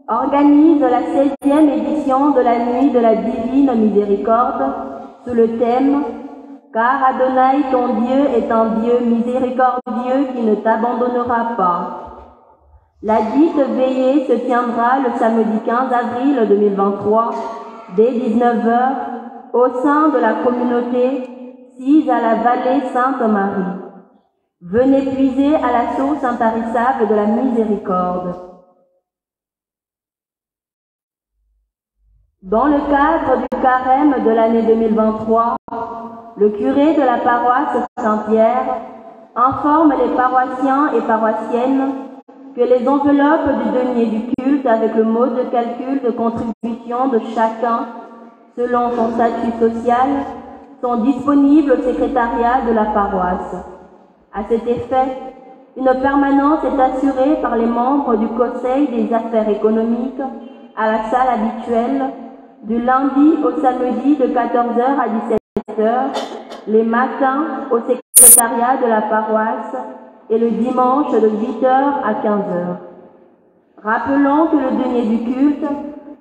S3: organise la 16e édition de la Nuit de la Divine Miséricorde sous le thème « Car Adonai ton Dieu est un Dieu miséricordieux qui ne t'abandonnera pas ». La dite veillée se tiendra le samedi 15 avril 2023 dès 19h au sein de la communauté sise à la vallée Sainte-Marie. Venez puiser à la source intarissable de la miséricorde. Dans le cadre du carême de l'année 2023, le curé de la paroisse Saint-Pierre informe les paroissiens et paroissiennes que les enveloppes du denier du culte avec le mode de calcul de contribution de chacun selon son statut social sont disponibles au secrétariat de la paroisse. À cet effet, une permanence est assurée par les membres du Conseil des affaires économiques à la salle habituelle du lundi au samedi de 14h à 17h, les matins au secrétariat de la paroisse et le dimanche de 8h à 15h. Rappelons que le denier du culte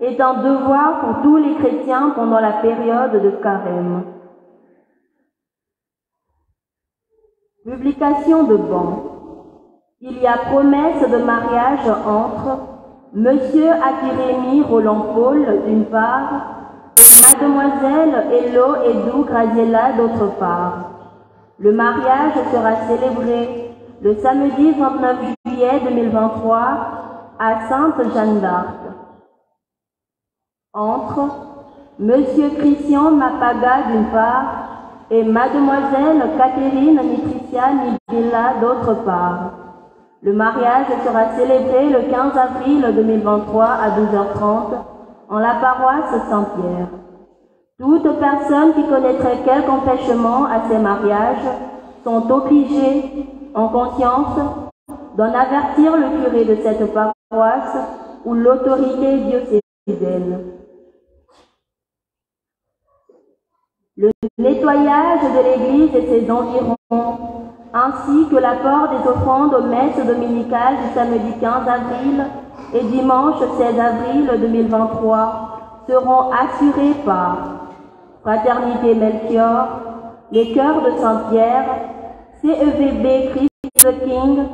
S3: est un devoir pour tous les chrétiens pendant la période de carême. Publication de ban. Il y a promesse de mariage entre Monsieur Akirémy Roland-Paul d'une part et Mademoiselle Hello Edou Graziella d'autre part. Le mariage sera célébré le samedi 29 juillet 2023 à Sainte-Jeanne d'Arc. Entre Monsieur Christian Mapaga d'une part et Mademoiselle Catherine Nitricia Nibilla d'autre part. Le mariage sera célébré le 15 avril 2023 à 12h30 en la paroisse Saint-Pierre. Toute personne qui connaîtrait quelque empêchement à ces mariages sont obligées, en conscience, d'en avertir le curé de cette paroisse ou l'autorité diocésaine. Le nettoyage de l'église et ses environs, ainsi que l'apport des offrandes aux messes dominicales du samedi 15 avril et dimanche 16 avril 2023 seront assurés par Fraternité Melchior, les Chœurs de Saint-Pierre, CEVB Christ the King,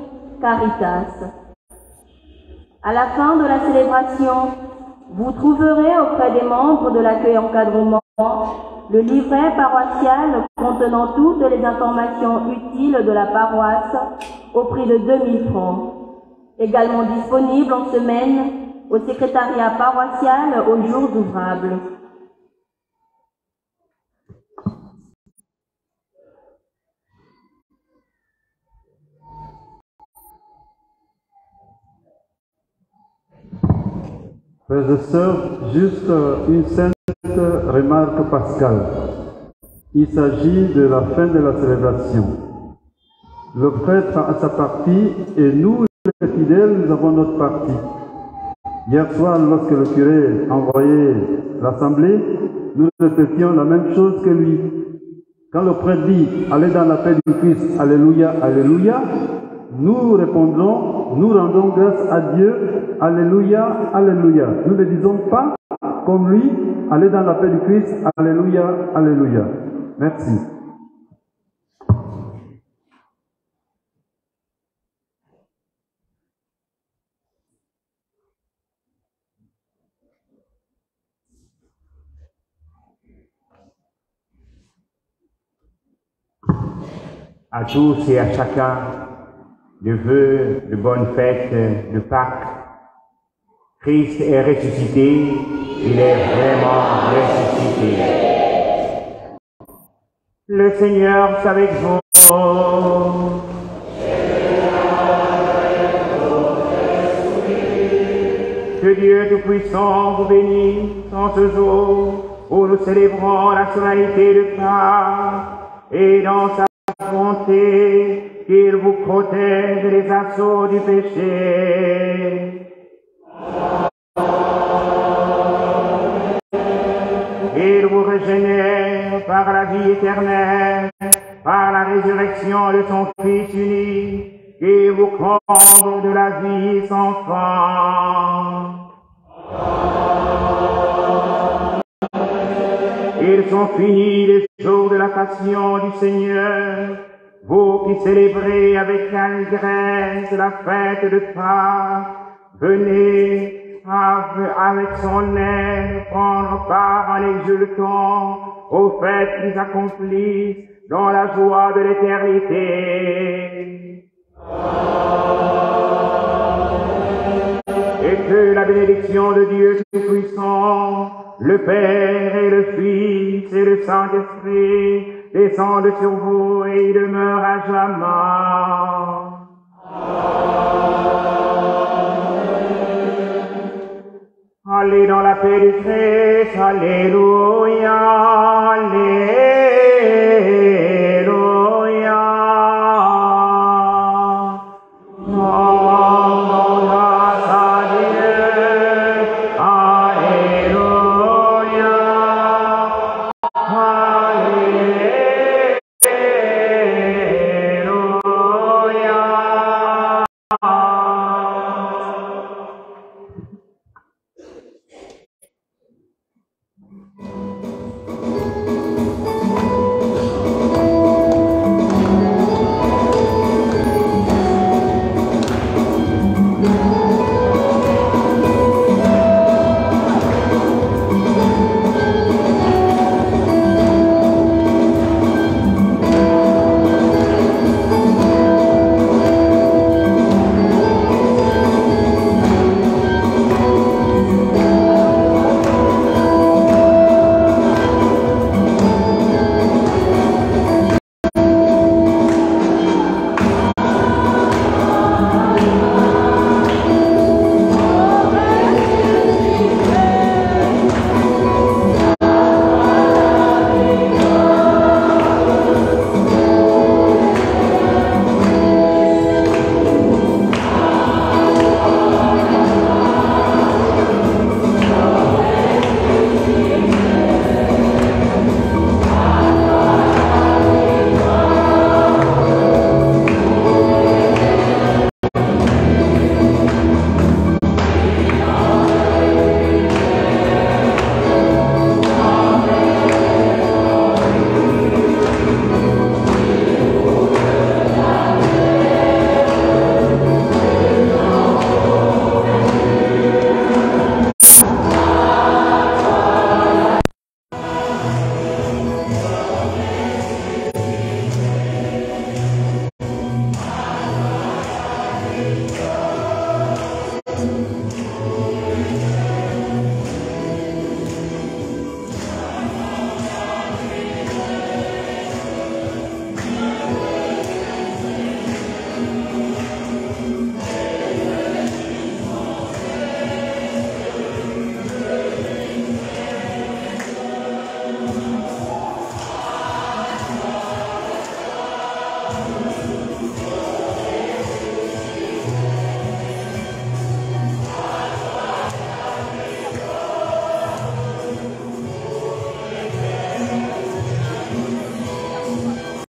S3: Caritas. À la fin de la célébration, vous trouverez auprès des membres de l'accueil encadrement le livret paroissial contenant toutes les informations utiles de la paroisse au prix de 2 000 francs. Également disponible en semaine au secrétariat paroissial aux jours ouvrables.
S4: Frères et sœurs, juste une scène cette remarque pascale. Il s'agit de la fin de la célébration. Le prêtre a sa partie et nous, les fidèles, nous avons notre partie. Hier soir, lorsque le curé envoyait l'assemblée, nous répétions la même chose que lui. Quand le prêtre dit « Allez dans la paix du Christ, Alléluia, Alléluia », nous répondrons, nous rendons grâce à Dieu, Alléluia, Alléluia. Nous ne disons pas comme lui, allez dans la paix du Christ, Alléluia, Alléluia. Merci.
S1: À tous et à chacun, de vœux de bonnes fêtes de Pâques. Christ est ressuscité, il est vraiment ressuscité. Le Seigneur est avec vous. Que Dieu Tout-Puissant vous bénisse en ce jour où nous célébrons la solennité de Pâques et dans sa bonté qu'il vous protège des assauts du péché. Il vous régénère par la vie éternelle, par la résurrection de son Fils unique, et vous comble de la vie sans fin. Ils sont finis les jours de la passion du Seigneur, vous qui célébrez avec allégresse la fête de Pâques, venez avec son aide prendre part en exultant aux fêtes qui s'accomplissent dans la joie de l'éternité. Et que la bénédiction de Dieu Tout-Puissant, le Père et le Fils et le Saint-Esprit descendent sur vous et y demeurent à jamais. Allez dans la paix du Christ, alléluia.